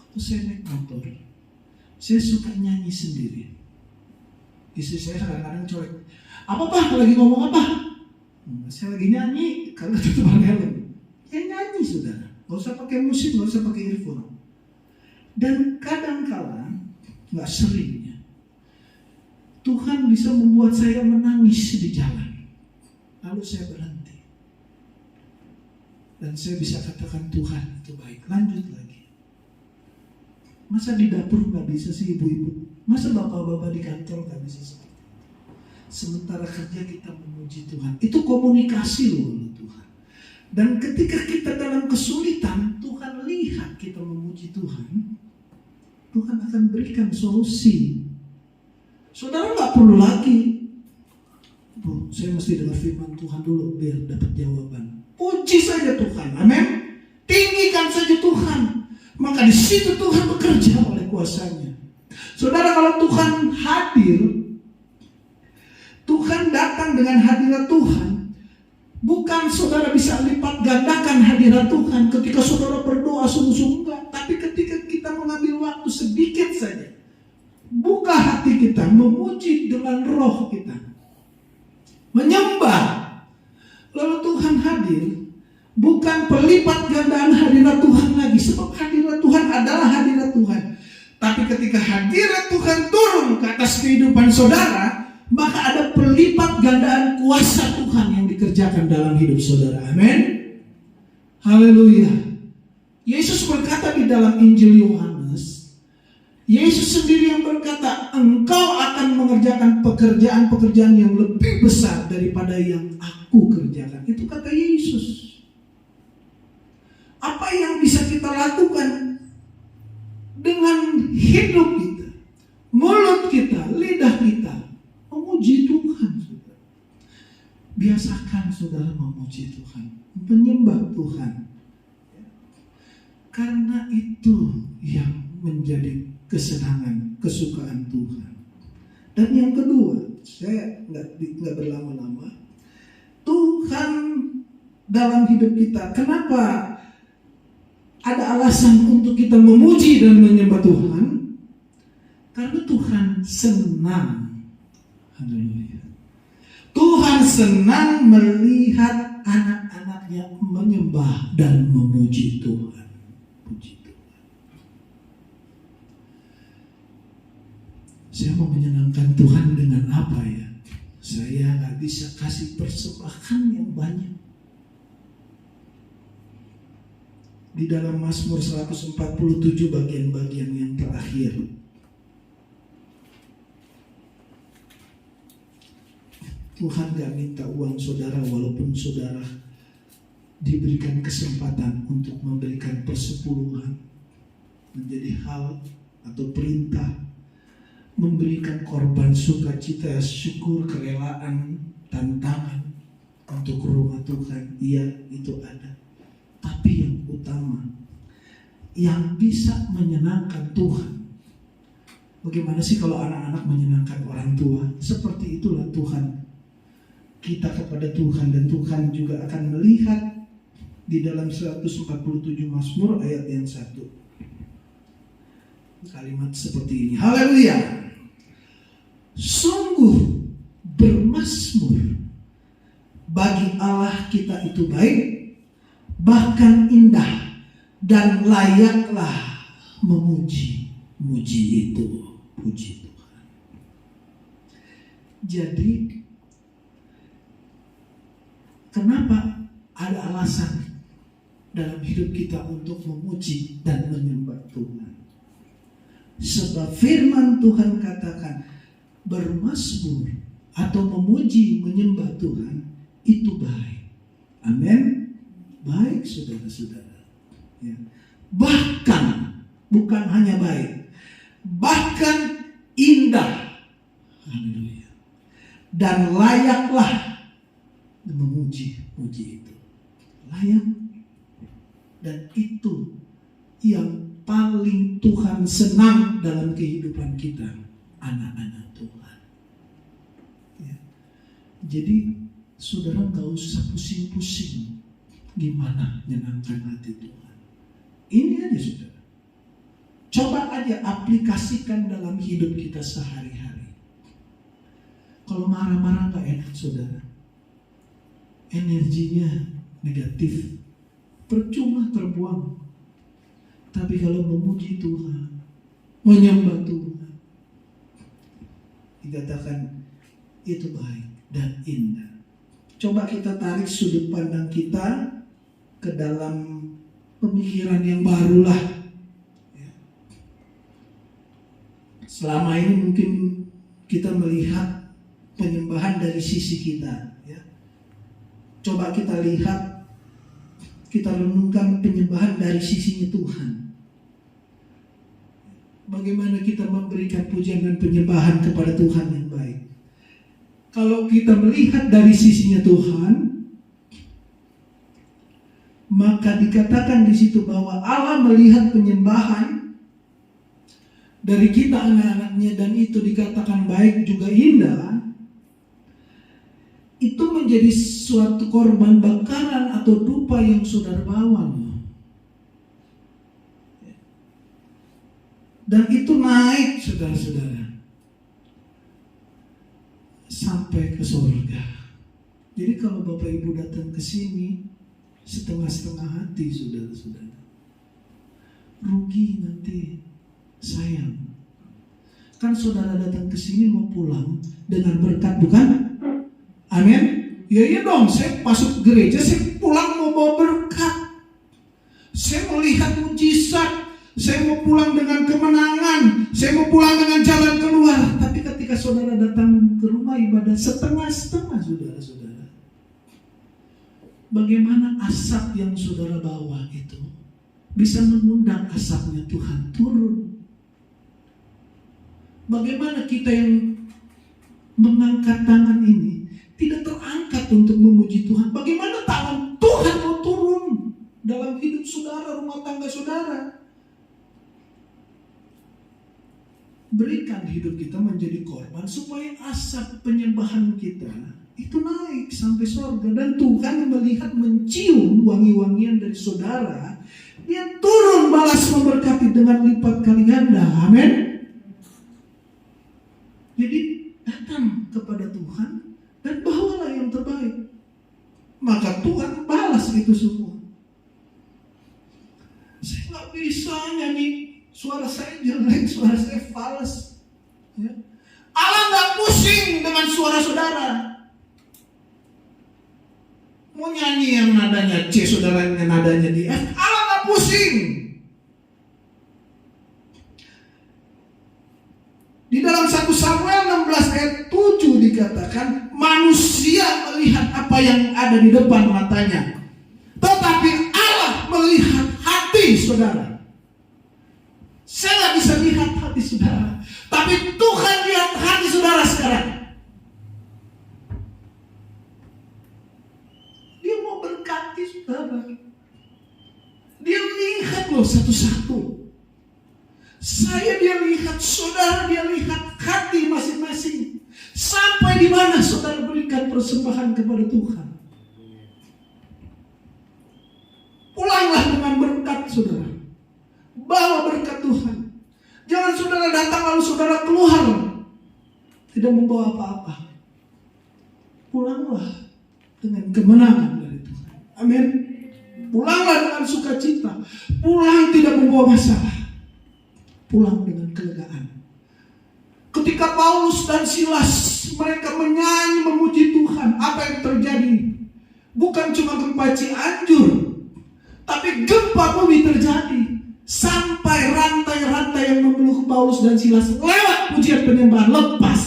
Waktu saya naik motor, saya suka nyanyi sendiri. Istri saya kadang-kadang colek, apa Pak lagi ngomong apa? Saya lagi nyanyi, karena tutup helm. Ya nyanyi, saudara. Gak usah pakai musik, gak usah pakai earphone. Dan kadang-kala, gak seringnya, Tuhan bisa membuat saya menangis di jalan. Lalu saya berhenti. Dan saya bisa katakan, Tuhan itu baik. Lanjut lagi. Masa di dapur gak bisa sih ibu-ibu? Masa bapak-bapak di kantor gak bisa seperti itu? Sementara kerja kita memuji Tuhan. Itu komunikasi loh Tuhan. Dan ketika kita dalam kesulitan, Tuhan lihat kita memuji Tuhan, Tuhan akan berikan solusi. Saudara gak perlu lagi, saya mesti dengar firman Tuhan dulu biar dapat jawaban. Puji saja Tuhan, amin. Tinggikan saja Tuhan, maka di situ Tuhan bekerja oleh kuasanya. Saudara, kalau Tuhan hadir, Tuhan datang dengan hadirat Tuhan. Bukan saudara bisa lipat gandakan hadirat Tuhan ketika saudara berdoa sungguh-sungguh, enggak. Tapi ketika kita mengambil waktu sedikit saja, buka hati kita, memuji dengan roh kita, menyembah, lalu Tuhan hadir. Bukan pelipat gandaan hadirat Tuhan lagi, sebab hadirat Tuhan adalah hadirat Tuhan. Tapi ketika hadirat Tuhan turun ke atas kehidupan saudara, maka ada pelipat gandaan kuasa Tuhan yang dikerjakan dalam hidup saudara. Amin. Haleluya. Yesus berkata di dalam Injil Yohanes, Yesus sendiri yang berkata, engkau akan mengerjakan pekerjaan-pekerjaan yang lebih besar daripada yang aku aku kerjakan. Itu kata Yesus. Apa yang bisa kita lakukan dengan hidup kita, mulut kita, lidah kita, memuji Tuhan. Saudara. Biasakan saudara memuji Tuhan, menyembah Tuhan. Karena itu yang menjadi kesenangan, kesukaan Tuhan. Dan yang kedua, saya nggak berlama-lama. Tuhan dalam hidup kita, kenapa ada alasan untuk kita memuji dan menyembah Tuhan? Karena Tuhan senang. Haleluya. Tuhan senang melihat anak-anaknya menyembah dan memuji Tuhan. Puji Tuhan. Saya mau menyenangkan Tuhan dengan apa ya? Saya nggak bisa kasih persembahan yang banyak. Di dalam Mazmur 147 bagian-bagian yang terakhir, Tuhan gak minta uang saudara walaupun saudara diberikan kesempatan untuk memberikan persepuluhan menjadi hal atau perintah, memberikan korban sukacita, syukur, kerelaan, tantangan untuk rumah Tuhan. Iya, itu ada. Tapi yang utama, yang bisa menyenangkan Tuhan. Bagaimana sih kalau anak-anak menyenangkan orang tua? Seperti itulah Tuhan. Kita kepada Tuhan, dan Tuhan juga akan melihat di dalam 147 Mazmur ayat yang 1. Kalimat seperti ini. Haleluya. Sungguh bermazmur bagi Allah kita itu baik, bahkan indah, dan layaklah memuji. Muji itu, puji Tuhan. Jadi kenapa ada alasan dalam hidup kita untuk memuji dan menyembah Tuhan? Sebab firman Tuhan katakan, bermazmur atau memuji menyembah Tuhan itu baik. Amin. Baik saudara-saudara. Ya. Bahkan bukan hanya baik, bahkan indah. Haleluya. Dan layaklah memuji itu. Layak. Dan itu yang paling Tuhan senang dalam kehidupan kita, anak-anak Tuhan. Ya. Jadi saudara gak usah pusing-pusing gimana menyenangkan hati Tuhan. Ini aja saudara. Coba aja aplikasikan dalam hidup kita sehari-hari. Kalau marah-marah gak enak saudara, energinya negatif, percuma terbuang. Tapi kalau memuji Tuhan, menyembah Tuhan, dikatakan itu baik dan indah. Coba kita tarik sudut pandang kita ke dalam pemikiran yang barulah. Selama ini mungkin kita melihat penyembahan dari sisi kita. Ya. Coba kita lihat, kita renungkan penyembahan dari sisinya Tuhan. Bagaimana kita memberikan pujian dan penyembahan kepada Tuhan yang baik. Kalau kita melihat dari sisinya Tuhan, maka dikatakan di situ bahwa Allah melihat penyembahan dari kita anak-anaknya, dan itu dikatakan baik juga indah. Itu menjadi suatu korban bakaran atau dupa yang saudara bawa. Dan itu naik saudara-saudara sampai ke surga. Jadi kalau Bapak Ibu datang ke sini setengah-setengah hati saudara-saudara, rugi nanti, sayang. Kan saudara datang ke sini mau pulang dengan berkat, bukan? Amin. Ya iya dong, saya masuk gereja, saya pulang mau bawa berkat. Saya melihat mujizat. Saya mau pulang dengan kemenangan. Saya mau pulang dengan jalan keluar. Tapi ketika saudara datang ke rumah ibadah setengah-setengah saudara-saudara, bagaimana asap yang saudara bawa itu bisa mengundang asapnya Tuhan turun. Bagaimana kita yang mengangkat tangan ini tidak terangkat untuk memuji Tuhan? Bagaimana tangan Tuhan mau turun dalam hidup saudara, rumah tangga saudara? Berikan hidup kita menjadi korban supaya asap penyembahan kita itu naik sampai surga. Dan Tuhan melihat, mencium wangi-wangian dari saudara, Dia turun balas memberkati dengan lipat kali ganda. Amin. Jadi datang kepada Tuhan dan bawalah yang terbaik, maka Tuhan balas itu semua. Saya nggak bisa nyanyi, suara saya jelek, suara saya fals. Ya. Allah nggak pusing dengan suara saudara. Mau nyanyi yang nadanya C, saudara yang nadanya D, Allah nggak pusing. Di dalam 1 Samuel 16 ayat 7 dikatakan, manusia melihat apa yang ada di depan matanya, tetapi Allah melihat hati saudara. Saya nggak bisa lihat hati saudara, tapi Tuhan lihat hati saudara sekarang. Dia mau berkati saudara. Dia lihat loh satu-satu. Dia lihat, saudara dia lihat hati masing-masing. Sampai di mana saudara berikan persembahan kepada Tuhan. Pulanglah dengan berkat saudara. Bawa berkat Tuhan. Jangan saudara datang lalu saudara keluar tidak membawa apa-apa. Pulanglah dengan kemenangan dari Tuhan. Amin. Pulanglah dengan sukacita. Pulang tidak membawa masalah. Pulang dengan kelegaan. Ketika Paulus dan Silas mereka menyanyi memuji Tuhan, apa yang terjadi? Bukan cuma gempa Cianjur, tapi gempa bumi terjadi. Sampai rantai-rantai yang memeluk Paulus dan Silas lewat pujian penyembahan lepas.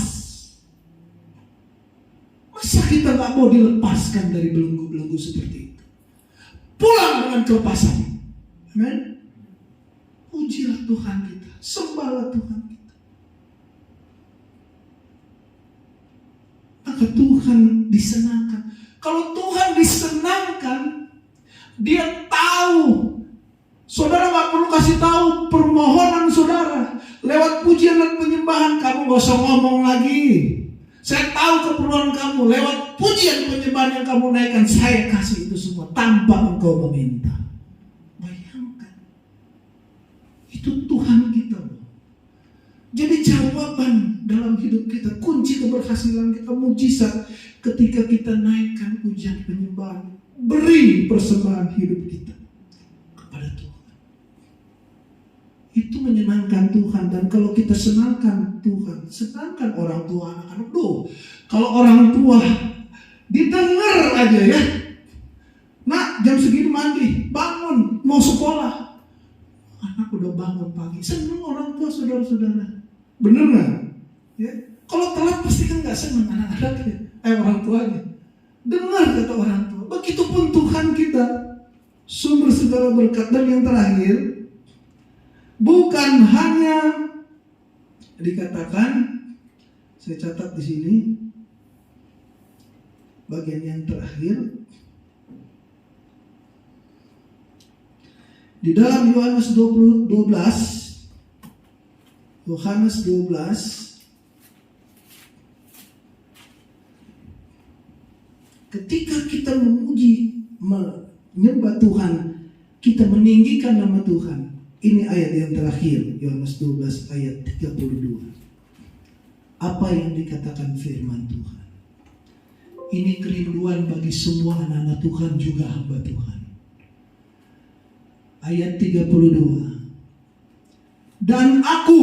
Masa kita gak mau dilepaskan dari belenggu-belenggu seperti itu? Pulang dengan kelepasan. Amin. Pujilah Tuhan kita, sembahlah Tuhan kita. Maka Tuhan disenangkan. Kalau Tuhan disenangkan, Dia tahu. Saudara gak perlu kasih tahu permohonan saudara. Lewat pujian dan penyembahan, kamu gak usah ngomong lagi. Saya tahu keperluan kamu. Lewat pujian penyembahan yang kamu naikkan, saya kasih itu semua tanpa engkau meminta. Bayangkan. Itu Tuhan kita. Jadi jawaban dalam hidup kita, kunci keberhasilan kita, mujizat ketika kita naikkan pujian penyembahan. Beri persembahan hidup kita kepada Tuhan. Itu menyenangkan Tuhan. Dan kalau kita senangkan Tuhan, senangkan orang tua anak-anak. Kalau orang tua didengar aja ya, nak jam segini mandi, bangun, mau sekolah, anak udah bangun pagi. Senang orang tua saudara-saudara. Bener gak? Ya? Kalau telat pasti kan gak senang anak-anaknya, orang tuanya. Dengar kata orang tua. Begitupun Tuhan kita, sumber segala berkat. Dan yang terakhir, bukan hanya dikatakan, saya catat di sini bagian yang terakhir di dalam Yohanes 12, ketika kita memuji, menyembah Tuhan, kita meninggikan nama Tuhan. Ini ayat yang terakhir, Yohanes 12 ayat 32. Apa yang dikatakan firman Tuhan? Ini kerinduan bagi semua anak-anak Tuhan, juga hamba Tuhan. Ayat 32. Dan aku,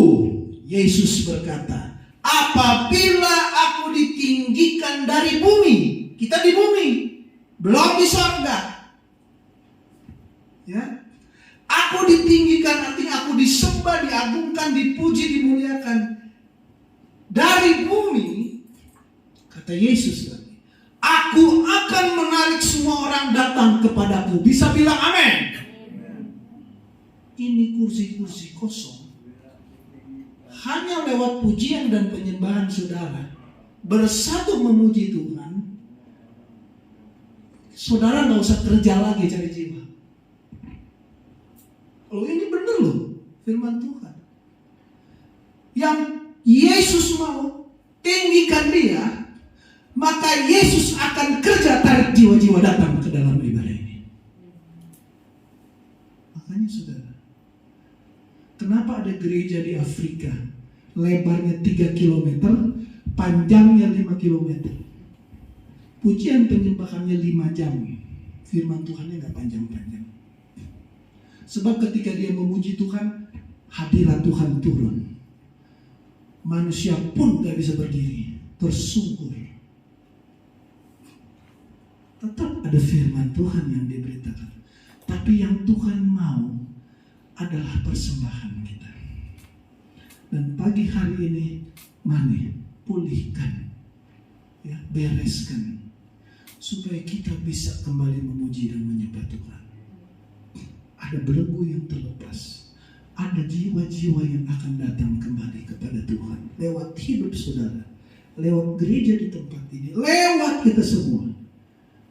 Yesus berkata, apabila aku ditinggikan dari bumi, kita di bumi, belum di surga. Ya. Aku ditinggikan, artinya aku disembah, diagungkan, dipuji, dimuliakan. Dari bumi, kata Yesus lagi, aku akan menarik semua orang datang kepadaku. Bisa bilang amin? Ini kursi-kursi kosong. Hanya lewat pujian dan penyembahan saudara bersatu memuji Tuhan, saudara gak usah kerja lagi cari jiwa. Loh, ini benar loh firman Tuhan. Yang Yesus mau tinggikan dia, maka Yesus akan kerja tarik jiwa-jiwa datang ke dalam ibadah ini. Makanya saudara, kenapa ada gereja di Afrika lebarnya 3 km, panjangnya 5 km, pujian penyembahannya 5 jam, firman Tuhannya gak panjang-panjang. Sebab ketika dia memuji Tuhan, hadirat Tuhan turun. Manusia pun gak bisa berdiri, tersungkur. Tetap ada firman Tuhan yang diberitakan. Tapi yang Tuhan mau adalah persembahan kita. Dan pagi hari ini, mari pulihkan, ya, bereskan, supaya kita bisa kembali memuji dan menyembah Tuhan. Ada belenggu yang terlepas, ada jiwa-jiwa yang akan datang kembali kepada Tuhan lewat hidup saudara, lewat gereja di tempat ini, lewat kita semua.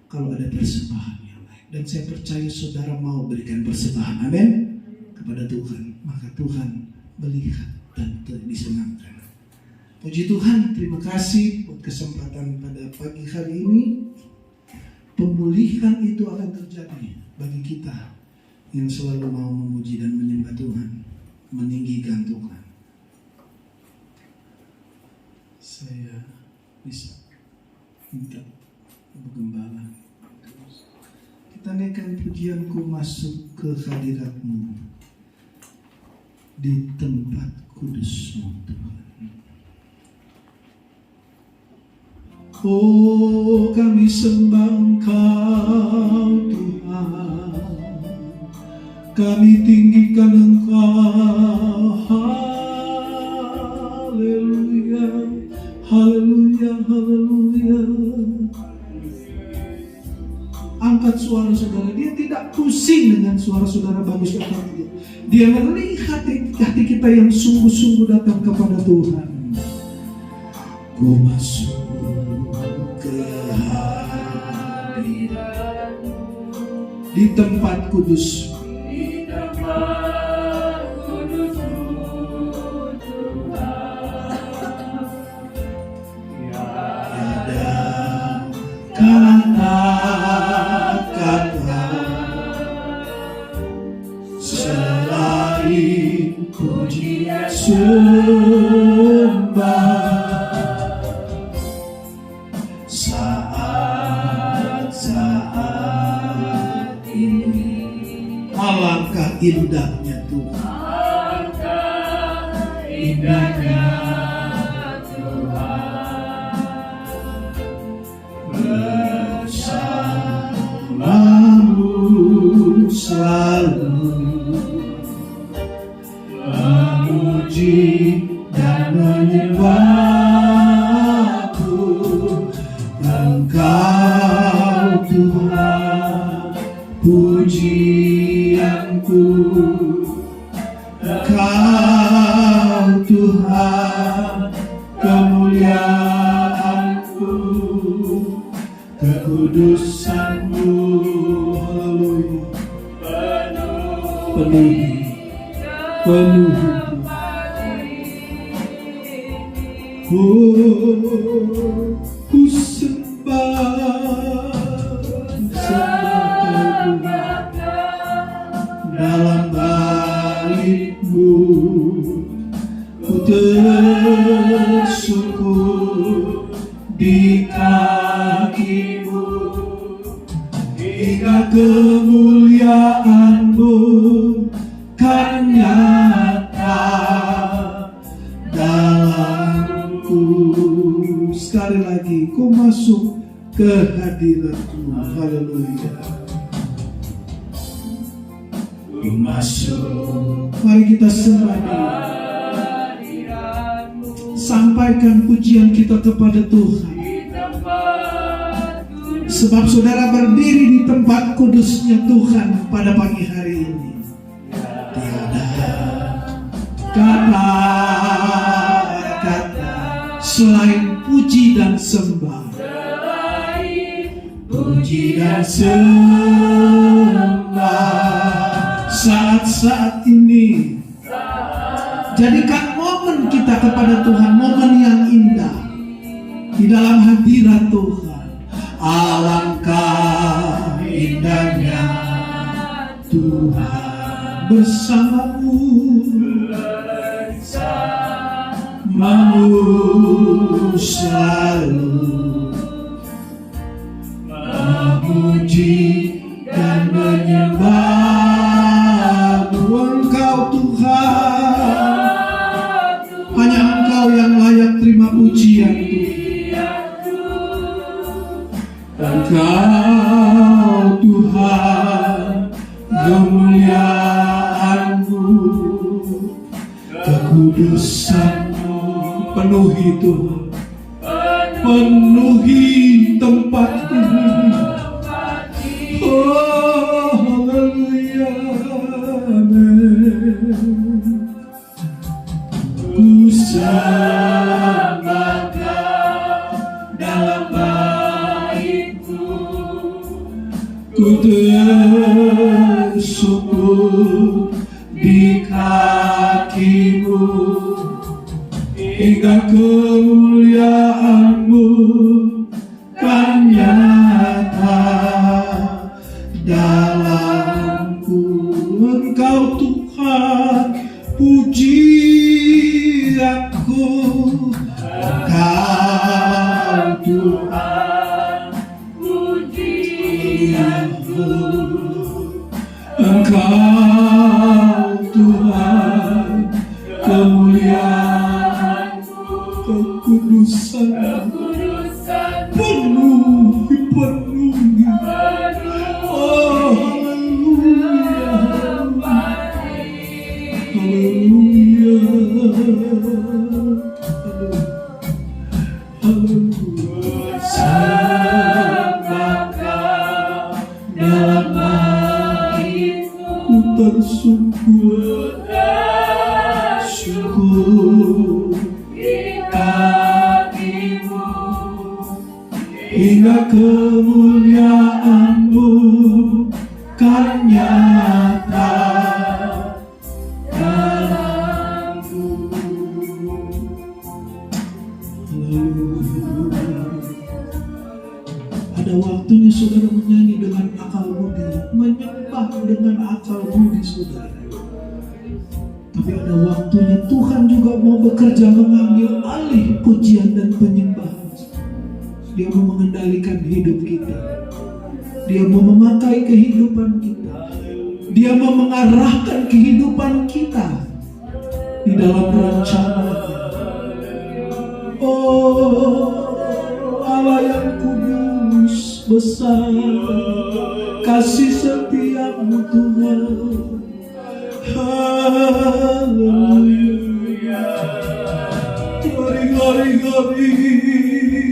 Kalau ada persembahan yang lain, dan saya percaya saudara mau berikan persembahan, amin, kepada Tuhan, maka Tuhan melihat dan disenangkan. Puji Tuhan, terima kasih buat kesempatan pada pagi hari ini. Pemulihan itu akan terjadi bagi kita yang selalu mau memuji dan menyembah Tuhan, meninggikan Tuhan. Saya bisa minta Ibu Gembala, kita naikkan pujianku masuk ke hadirat-Mu di tempat kudus-Mu Tuhan. Oh, kami sembah Engkau Tuhan, kami tinggikan Engkau. Haleluya, haleluya, haleluya. Angkat suara saudara. Dia tidak pusing dengan suara saudara bagus atau tidak. Dia melihat hati kita yang sungguh-sungguh datang kepada Tuhan. Ku masuk ke hadirat-Mu di tempat kudus. Selain pujian sembah, saat ini alangkah indahnya Tuhan, alangkah indahnya bersamamu selalu memuji dan menyembahku. Engkau Tuhan, pujianku. Engkau Tuhan, kemuliaanku, kekudusan-Mu. Haleluya. Penuh ku sembah Tuhan dalam bait-Mu, ku tersungkur di kaki-Mu, hingga kemuliaan-Mu kan nyata dalamku. Sekali lagi, ku masuk ke hadirat-Mu. Haleluya. Ku masuk. Mari kita sembah Dia. Sampaikan pujian kita kepada Tuhan. Sebab saudara berdiri di tempat kudusnya Tuhan pada pagi hari ini. Tiada kata-kata selain puji dan sembah. Puji dan sembah saat-saat ini. Jadikan momen kita kepada Tuhan momen yang indah di dalam hadirat Tuhan. Alangkah indahnya Tuhan bersamamu, mau selalu memuji dan menyembahmu. Engkau Tuhan, hanya Engkau yang layak terima pujian Tuhan. Engkau Tuhan, kemuliaan-Mu, kekudusan-Mu penuhi Tuhan, penuhi tempat ini. Oh, haleluya, amin. Ku sembahkan dalam ku tersungkur di kaki-Mu hingga kemuliaan-Mu kan nyata dalamku. Engkau Tuhan, puji aku. Engkau Tuhan, Engkau Tuhan, kemuliaan, kekudusan, penuhi. Oh, haleluya, haleluya, haleluya. Sembahkan dalam hatiku tersungkur di kaki-Mu hingga kemuliaan-Mu kan nyata dalamku. Ada waktunya saudara menyanyi dengan akal budi, menyembah dengan akal budi saudara. Tapi ada waktunya Tuhan juga mau bekerja mengambil alih pujian dan penyembahan. Dia mau mengendalikan hidup kita. Dia mau memakai kehidupan kita. Dia mau mengarahkan kehidupan kita di dalam rencana-Nya. Oh, Allah yang kudus, besar, kasih setiap-Mu Tuhan. Haleluya. Glory.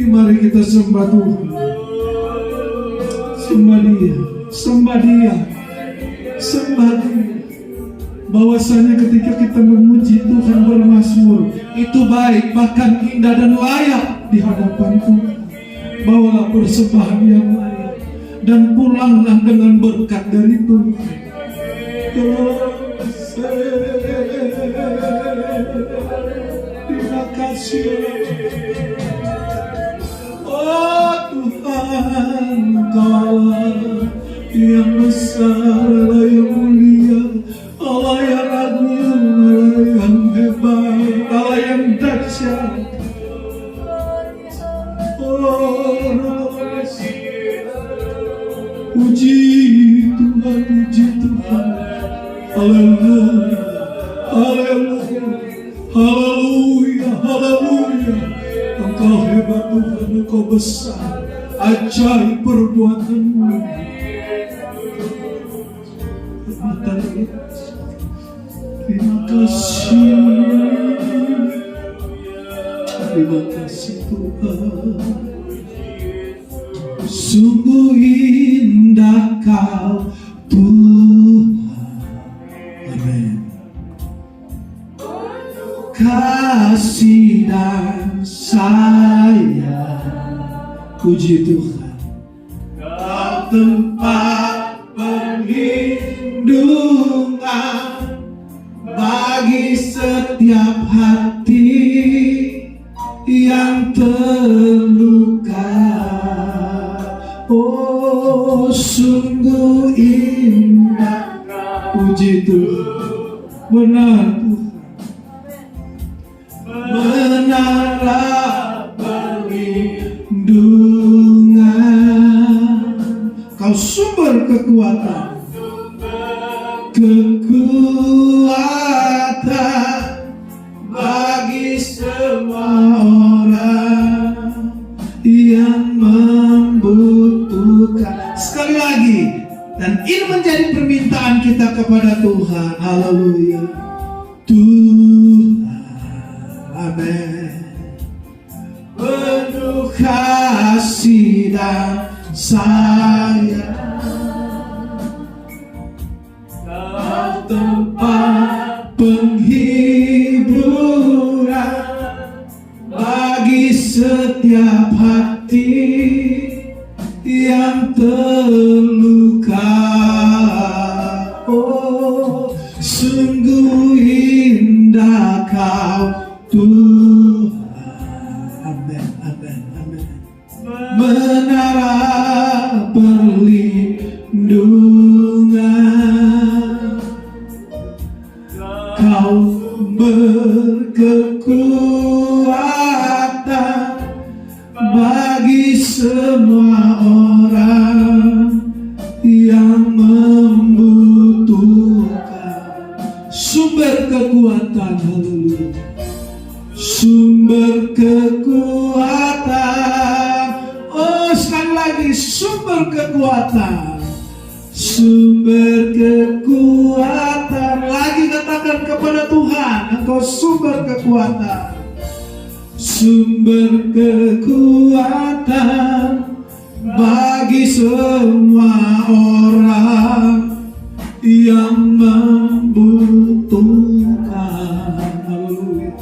Mari kita sembah Tuhan. Sembah Dia. Bahwasanya ketika kita memuji Tuhan bermazmur, itu baik, bahkan indah dan layak di hadapan Tuhan. Bawalah persembahan yang layak dan pulanglah dengan berkat dari Tuhan. Terima kasih. Oh Tuhan, Engkau yang besar, Allah yang mulia, Allah yang agung, Allah yang hebat, Allah yang dahsyat. Oh, puji Tuhan. Haleluya, haleluya. Engkau hebat Tuhan, Engkau besar, ajaib perbuatan-Mu. Terima kasih Tuhan. sungguh indah Kau Tuhan. Amin. Kasih dan sayang, puji Tuhan. Kau tempat perlindungan bagi setiap hati yang terluka. Oh, sungguh indah, puji Tuhan. Benar Tuhan. Menara perlindungan, Kau sumber kekuatan, bagi semua orang yang membutuhkan. Sekali lagi, dan ini menjadi permintaan kita kepada Tuhan. Haleluya. Tuhan, amin. Penuh kasih dan sayang, Kau tempat penghiburan bagi setiap hati yang terluka. Oh, sungguh indah Kau Tuhan. Amin, amin, amin. Menara perlindungan, Kau berkekuatan bagi semua orang yang membutuhkan. Sumber kekuatan, haleluya. Sumber kekuatan. Oh, sekali lagi, sumber kekuatan. Sumber kekuatan. Lagi katakan kepada Tuhan, Engkau sumber kekuatan. Sumber kekuatan bagi semua orang yang membutuhkan. Haleluya.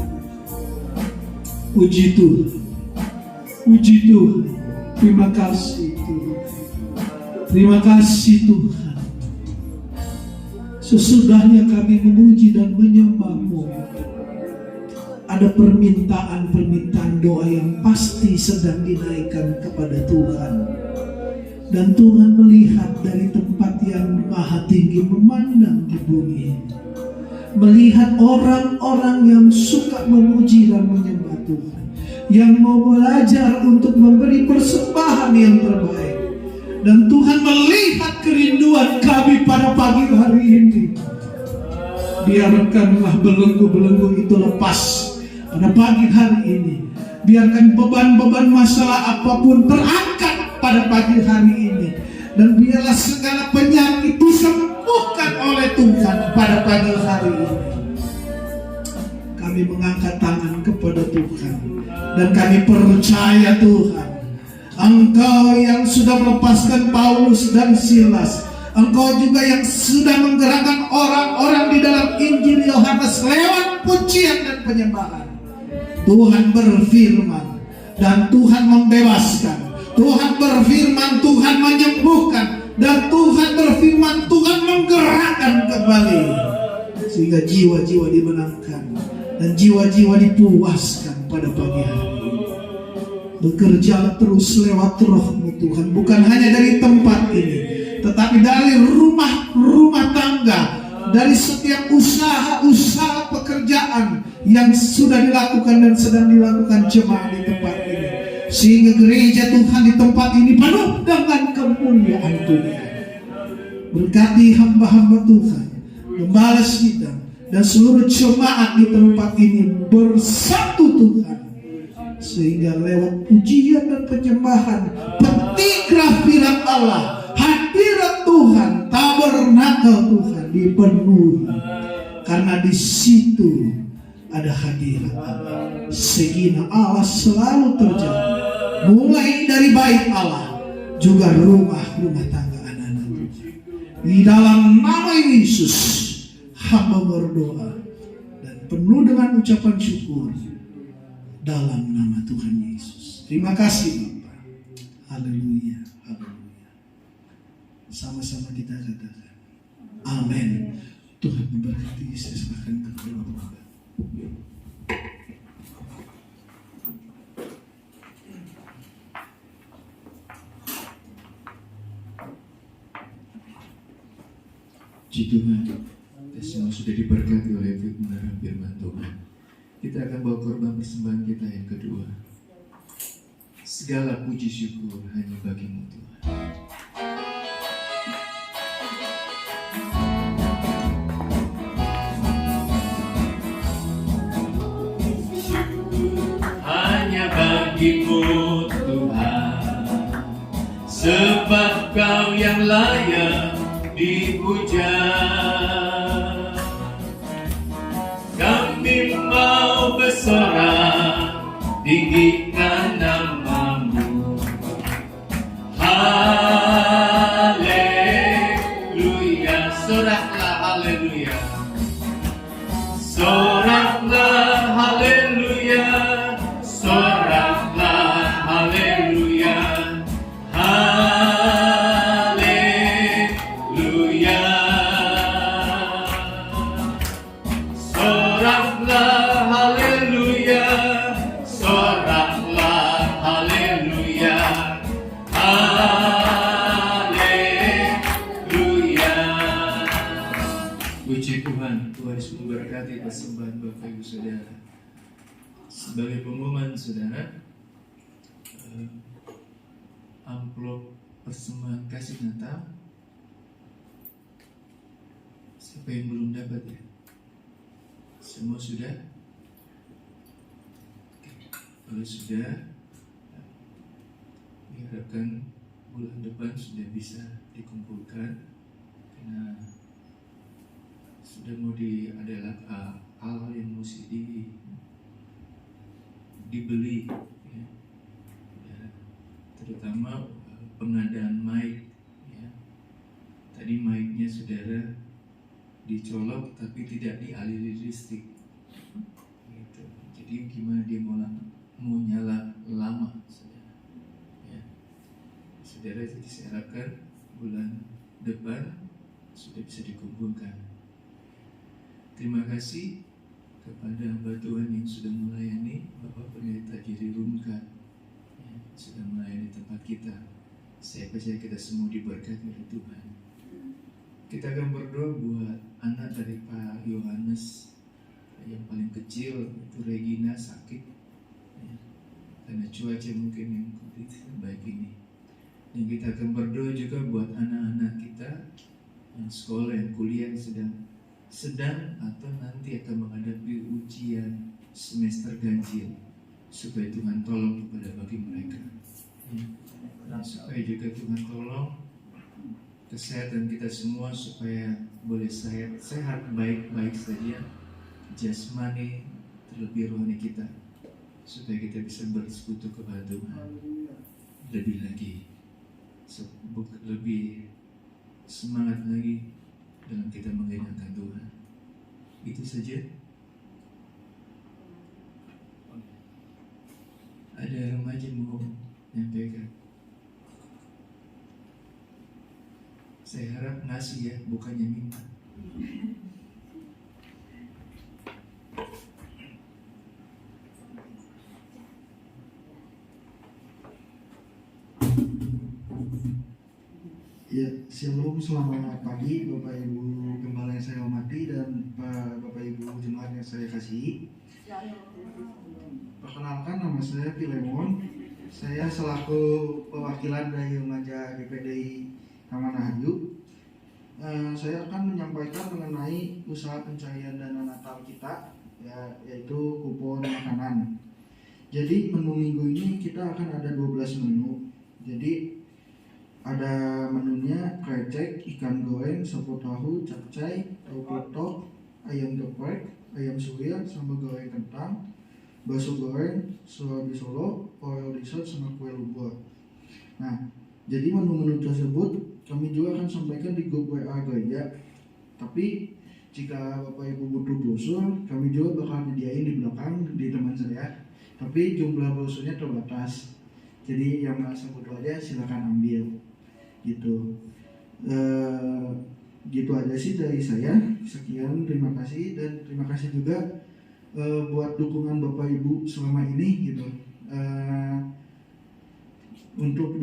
Puji Tuhan. Puji Tuhan. Terima kasih Tuhan. Terima kasih Tuhan. Sesudahnya kami memuji dan menyembah-Mu, ada permintaan-permintaan doa yang pasti sedang dinaikkan kepada Tuhan. Dan Tuhan melihat dari tempat yang maha tinggi, memandang di bumi, melihat orang-orang yang suka memuji dan menyembah Tuhan, yang mau belajar untuk memberi persembahan yang terbaik. Dan Tuhan melihat kerinduan kami pada pagi hari ini. Biarkanlah belenggu-belenggu itu lepas pada pagi hari ini. Biarkan beban-beban masalah apapun terangkat pada pagi hari ini. Dan biarlah segala penyakit disembuhkan oleh Tuhan pada pagi hari ini. Kami mengangkat tangan kepada Tuhan. Dan kami percaya Tuhan, Engkau yang sudah melepaskan Paulus dan Silas, Engkau juga yang sudah menggerakkan orang-orang di dalam Injil Yohanes lewat pujian dan penyembahan. Tuhan berfirman dan Tuhan membebaskan. Tuhan berfirman, Tuhan menyembuhkan. Dan Tuhan berfirman, Tuhan menggerakkan kembali. Sehingga jiwa-jiwa dimenangkan dan jiwa-jiwa dipuaskan pada pagi hari. Bekerja terus lewat Roh-Mu Tuhan, bukan hanya dari tempat ini, tetapi dari rumah-rumah tangga, dari setiap usaha-usaha pekerjaan yang sudah dilakukan dan sedang dilakukan jemaat di tempat ini, sehingga gereja Tuhan di tempat ini penuh dengan kemuliaan Tuhan. Berkati hamba-hamba Tuhan, gembala sidang dan seluruh jemaat di tempat ini bersatu Tuhan, sehingga lewat pujian dan penyembahan, petikraf firman Allah, hadirat Tuhan, tabernakel Tuhan dipenuhi. Karena di situ ada hadirat Allah. Segina Allah selalu terjadi, mulai dari bait Allah, juga rumah tangga anak-anak. Di dalam nama Yesus, hamba berdoa dan penuh dengan ucapan syukur dalam nama Tuhan Yesus. Terima kasih Bapak. Haleluya, haleluya. Sama-sama kita katakan amin. Tuhan memberkati. Saya serahkan ke Bapak. Puji Tuhan, kita semua sudah diberkati oleh firman Tuhan. Kita akan bawa korban persembahan kita yang kedua. Segala puji syukur hanya bagi-Mu Tuhan. Hanya bagi-Mu Tuhan, sebab Kau yang layak dipuja. Kami mau bersorak, tinggikan nama-Mu. Haleluya, soraklah haleluya, soraklah haleluya, soraklah haleluya. Soraklah haleluya, soraklah haleluya, haleluya. Puji Tuhan, Tuhan Yesus memberkati persembahan Bapak Ibu Saudara. Sebagai pengumuman Saudara, amplop persembahan kasih Natal, siapa yang belum dapat ya? Semua sudah? Kalau sudah, diharapkan bulan depan sudah bisa dikumpulkan, karena sudah mau adalah hal yang mesti dibeli ya. Ya, terutama pengadaan mic ya. Tadi mic-nya saudara dicolok tapi tidak dialiri listrik gitu. Jadi gimana dia mau nyala lama saudara ya. Saudara, jadi saya harapkan bulan depan sudah bisa dikumpulkan. Terima kasih kepada hamba Tuhan yang sudah melayani, Bapak Pendeta Jerry Rumka ya, sudah melayani tempat kita. Saya percaya kita semua diberkati oleh Tuhan. Kita akan berdoa buat anak dari Pak Yohanes yang paling kecil, itu Regina, sakit ya, karena cuaca mungkin yang baik ini. Dan kita akan berdoa juga buat anak-anak kita yang sekolah, yang kuliah, yang sedang atau nanti akan menghadapi ujian semester ganjil, supaya Tuhan tolong kepada bagi mereka ya. Dan supaya juga Tuhan tolong kesehatan kita semua supaya boleh sehat baik-baik saja, jasmani terlebih rohani kita, supaya kita bisa bersekutu kepada Tuhan lebih lagi, lebih semangat lagi dalam kita mengenalkan Tuhan. Itu saja. Ada remaja mau menyampaikan. Saya harap ngasih ya, bukannya minta. Ya, shalom, selamat pagi Bapak Ibu Gembala yang saya hormati dan Bapak Ibu jemaat yang saya kasihi. Perkenalkan, nama saya Filemon. Saya selaku perwakilan dari remaja GPDI Kamanahayu. Saya akan menyampaikan mengenai usaha pencarian dana Natal kita, yaitu kupon makanan. Jadi menu minggu ini kita akan ada 12 menu. Jadi ada menunya krecek, ikan goreng, soto tahu, capcay, tahu petok, ayam geprek, ayam suwir, sambal goreng kentang, bakso goreng, surabi Solo, oreo dessert, sama kue lumpur. Nah, Jadi menu-menu tersebut kami juga akan sampaikan di grup WA gereja. Tapi jika Bapak Ibu butuh brosur, kami juga bakal nyediain di belakang di teman saya. Tapi jumlah brosurnya terbatas. Jadi yang merasa butuh aja silakan ambil. Gitu. Gitu aja sih dari saya. Sekian, terima kasih, dan terima kasih juga buat dukungan Bapak Ibu selama ini gitu. Untuk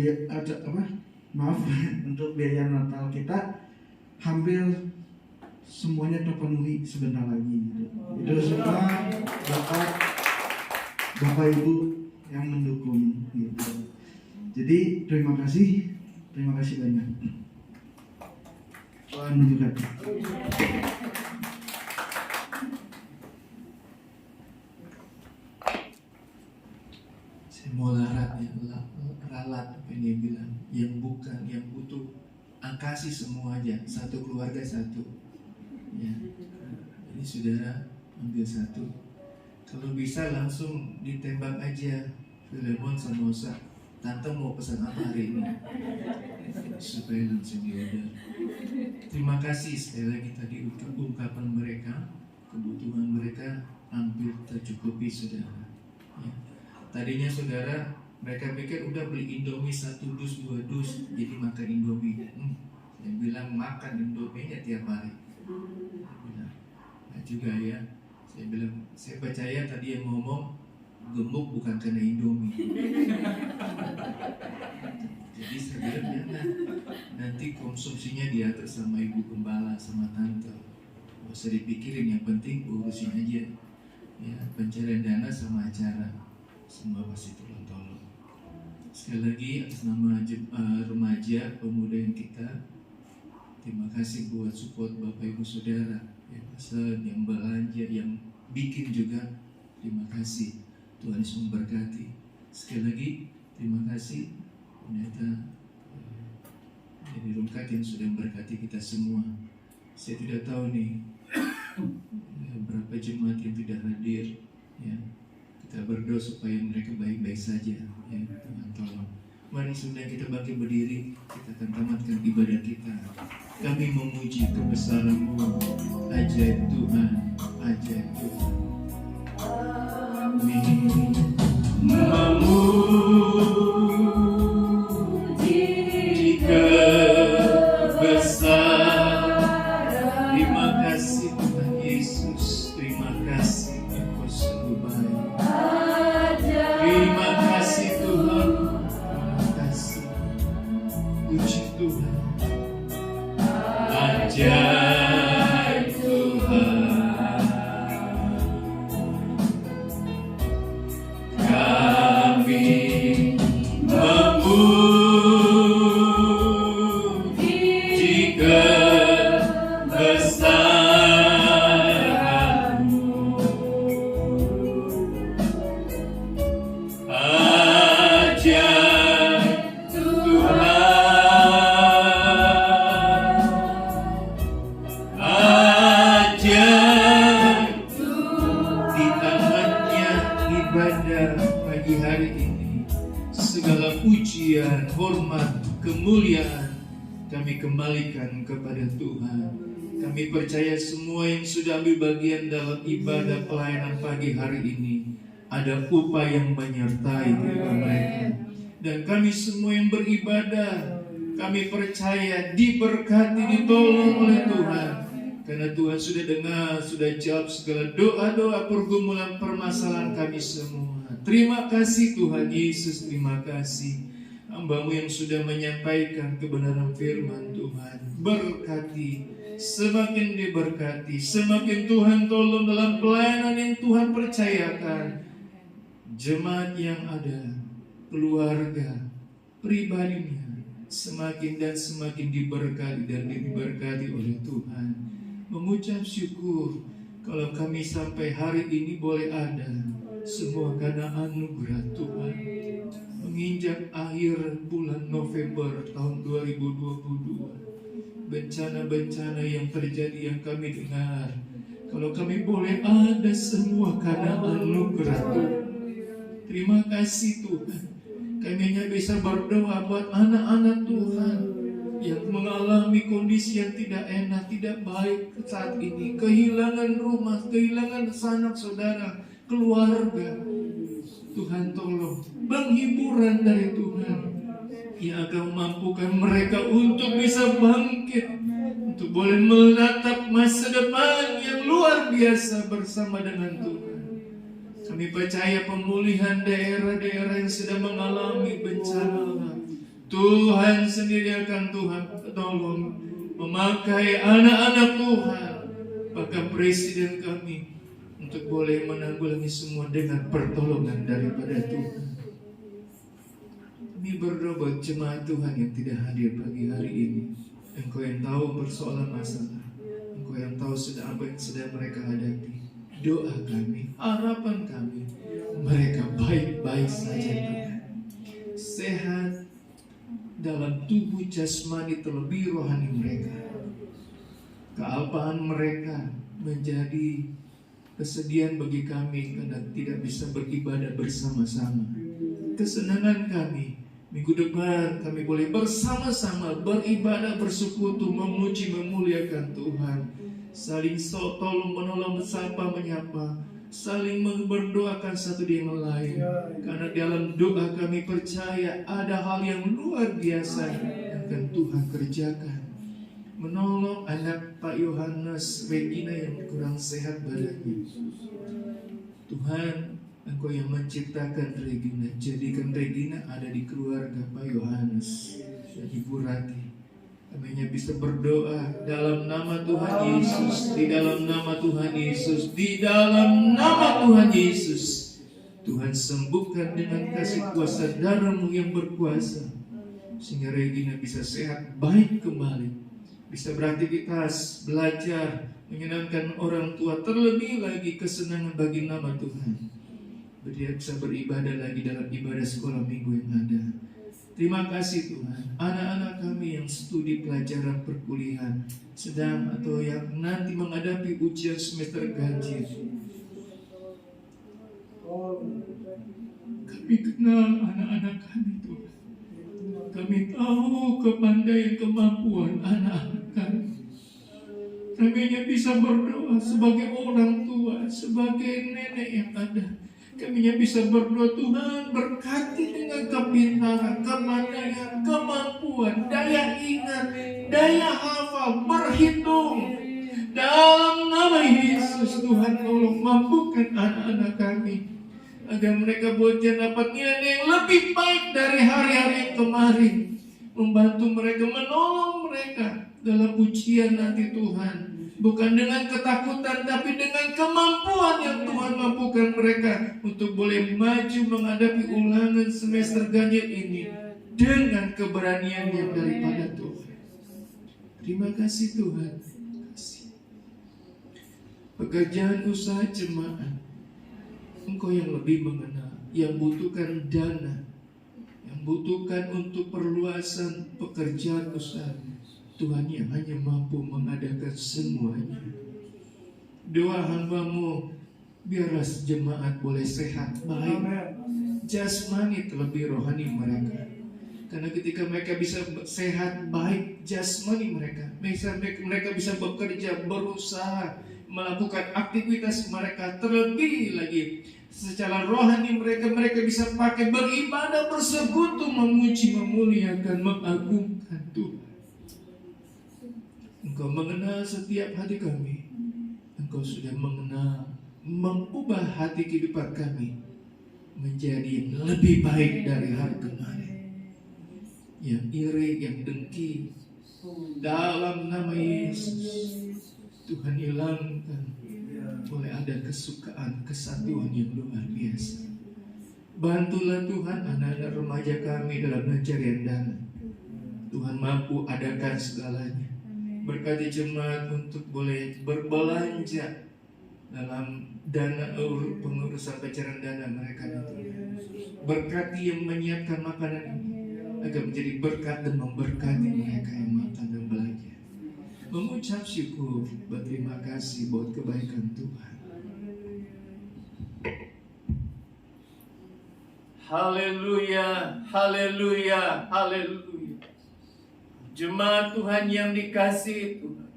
untuk biaya Natal kita hampir semuanya terpenuhi sebentar lagi gitu. Itu semua Bapak Ibu yang mendukung gitu. Jadi terima kasih banyak. Tuhan memberkati. Saya mau ralat apa yang dia bilang, yang butuh kasih semua aja, satu keluarga satu. Ya. Jadi saudara ambil satu. Kalau bisa langsung ditembak aja Filemon sama Osa. Tante mau pesan apa hari ini? Supaya langsung diorder. Terima kasih sekali lagi tadi untuk ungkapan mereka, kebutuhan mereka hampir tercukupi saudara. Ya. Tadinya saudara mereka pikir udah beli Indomie 1 dus 2 dus jadi makan Indomie. Saya bilang makan Indomie-nya tiap hari. Nah juga ya. Saya bilang saya percaya tadi yang ngomong gemuk bukan karena Indomie. Jadi saya bilang jangan, nanti konsumsinya diatur sama ibu gembala sama tante. Gak usah dipikirin, yang penting urusin aja. Ya, pencarian dana sama acara semua pasti tolong. Sekali lagi atas nama remaja pemuda yang kita, terima kasih buat support Bapak Ibu Saudara yang pesan, yang belanja, yang bikin juga. Terima kasih. Tuhan Yesus memberkati. Sekali lagi terima kasih Pendeta dari Rungkat yang sudah memberkati kita semua. Saya tidak tahu nih berapa jemaat yang tidak hadir. Ya, kita berdoa supaya mereka baik-baik saja. Ya, Tuhan tolong. Mari sudah kita bangkit berdiri, kita akan tamatkan ibadah kita. Kami memuji kebesaran-Mu, ajaib Tuhan, ajaib Tuhan. Memuji kebesaran. Terima kasih Tuhan Yesus, terima kasih Engkau sungguh baik. Terima kasih Tuhan, terima kasih. Puji Tuhan, ajaib Tuhan. Kemuliaan kami kembalikan kepada Tuhan. Kami percaya semua yang sudah ambil bagian dalam ibadah pelayanan pagi hari ini ada upah yang menyertai mereka. Dan kami semua yang beribadah, kami percaya diberkati, ditolong oleh Tuhan. Karena Tuhan sudah dengar, sudah jawab segala doa-doa pergumulan permasalahan kami semua. Terima kasih Tuhan Yesus, terima kasih. Hamba-Mu yang sudah menyampaikan kebenaran firman Tuhan, berkati, semakin diberkati, semakin Tuhan tolong dalam pelayanan yang Tuhan percayakan. Jemaat yang ada, keluarga, pribadinya, semakin dan semakin diberkati dan diberkati oleh Tuhan. Mengucap syukur kalau kami sampai hari ini boleh ada, semua karena anugerah Tuhan. Menginjak akhir bulan November tahun 2022, bencana-bencana yang terjadi yang kami dengar, kalau kami boleh ada semua karena anugerah Tuhan. Terima kasih Tuhan. Kami hanya bisa berdoa buat anak-anak Tuhan yang mengalami kondisi yang tidak enak, tidak baik saat ini. Kehilangan rumah, kehilangan sanak saudara, keluarga. Tuhan tolong penghiburan dari Tuhan yang akan memampukan mereka untuk bisa bangkit, untuk boleh menatap masa depan yang luar biasa bersama dengan Tuhan. Kami percaya pemulihan daerah-daerah yang sedang mengalami bencana, Tuhan sendiri akan Tuhan tolong memakai anak-anak Tuhan, bahkan presiden kami, untuk boleh menanggulangi semua dengan pertolongan daripada Tuhan. Kami berdoa buat jemaat Tuhan yang tidak hadir pagi hari ini. Engkau yang tahu persoalan masalah, Engkau yang tahu sedang apa yang sedang mereka hadapi. Doa kami, harapan kami, mereka baik-baik saja Tuhan, sehat dalam tubuh jasmani terlebih rohani mereka. Kealpaan mereka menjadi kesedihan bagi kami karena tidak bisa beribadah bersama-sama. Kesenangan kami, minggu depan kami boleh bersama-sama beribadah, bersekutu, memuji, memuliakan Tuhan. Saling tolong menolong, sapa menyapa, saling berdoakan satu di yang lain. Karena dalam doa kami percaya ada hal yang luar biasa yang akan Tuhan kerjakan. Menolong anak Pak Yohanes Regina yang kurang sehat badannya. Tuhan, Engkau yang menciptakan Regina, jadikan Regina ada di keluarga Pak Yohanes dan Ibu Rati. Kami hanya bisa berdoa dalam nama Tuhan Yesus, di dalam nama Tuhan Yesus, di dalam nama Tuhan Yesus. Tuhan sembuhkan dengan kasih kuasa darah-Mu yang berkuasa, sehingga Regina bisa sehat, baik kembali, bisa beraktivitas, belajar, menyenangkan orang tua, terlebih lagi kesenangan bagi nama Tuhan. Dia bisa beribadah lagi dalam ibadah sekolah minggu yang ada. Terima kasih Tuhan, anak-anak kami yang studi pelajaran perkuliahan sedang atau yang nanti menghadapi ujian semester ganjil. Kami kenal anak-anak kami Tuhan. Kami tahu kepandaian kemampuan anak-anak kami. Kami hanya bisa berdoa sebagai orang tua, sebagai nenek yang ada. Kami hanya bisa berdoa, Tuhan berkati dengan kepintaran, kepandaian, kemampuan, daya ingat, daya hafal, berhitung. Dalam nama Yesus, Tuhan tolong mampukan anak-anak kami, agar mereka boleh dapat nilai yang lebih baik dari hari-hari yang kemarin. Membantu mereka, menolong mereka dalam ujian nanti Tuhan. Bukan dengan ketakutan, tapi dengan kemampuan yang Tuhan mampukan mereka untuk boleh maju menghadapi ulangan semester ganjil ini dengan keberanian yang daripada Tuhan. Terima kasih Tuhan. Terima kasih. Pekerjaan usaha jemaat, Engkau yang lebih mengenal, yang butuhkan dana, yang butuhkan untuk perluasan pekerjaan usaha. Tuhan yang hanya mampu mengadakan semuanya. Doa hamba-Mu, biarlah jemaat boleh sehat, baik jasmani terlebih rohani mereka. Karena ketika mereka bisa sehat, baik jasmani mereka bisa bekerja, berusaha, melakukan aktivitas mereka, terlebih lagi secara rohani mereka bisa pakai beribadah, bersekutu, memuji, memuliakan, mengagungkan Tuhan. Engkau mengenal setiap hati kami. Engkau sudah mengenal, mengubah hati kehidupan kami menjadi lebih baik dari hari kemarin. Yang iri, yang dengki, dalam nama Yesus Tuhan hilangkan. Boleh ada kesukaan, kesatuan yang luar biasa. Bantulah Tuhan anak-anak remaja kami dalam pencarian dana. Tuhan mampu adakan segalanya. Berkati jemaat untuk boleh berbelanja dalam dana pengurusan pencarian dana mereka itu. Berkati yang menyiapkan makanan ini agar menjadi berkat dan memberkati mereka yang makan dan belanja. Mengucap syukur, berterima kasih buat kebaikan Tuhan. Haleluya, haleluya, haleluya. Jemaat Tuhan yang dikasihi Tuhan,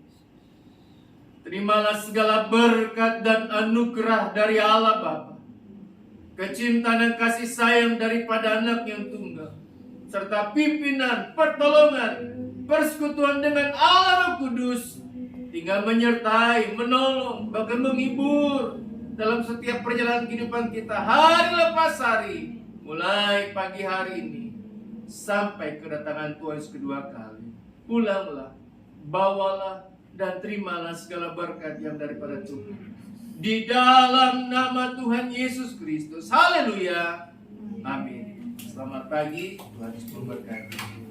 terimalah segala berkat dan anugerah dari Allah Bapa, kecintaan dan kasih sayang daripada anak yang tunggal, serta pimpinan, pertolongan, persekutuan dengan Allah Roh Kudus, tinggal menyertai, menolong, bahkan menghibur dalam setiap perjalanan kehidupan kita hari lepas hari, mulai pagi hari ini sampai kedatangan Tuhan kedua kali. Pulanglah, bawalah dan terimalah segala berkat yang daripada Tuhan. Di dalam nama Tuhan Yesus Kristus. Haleluya. Amin. Selamat pagi, Tuhan Yesus memberkati.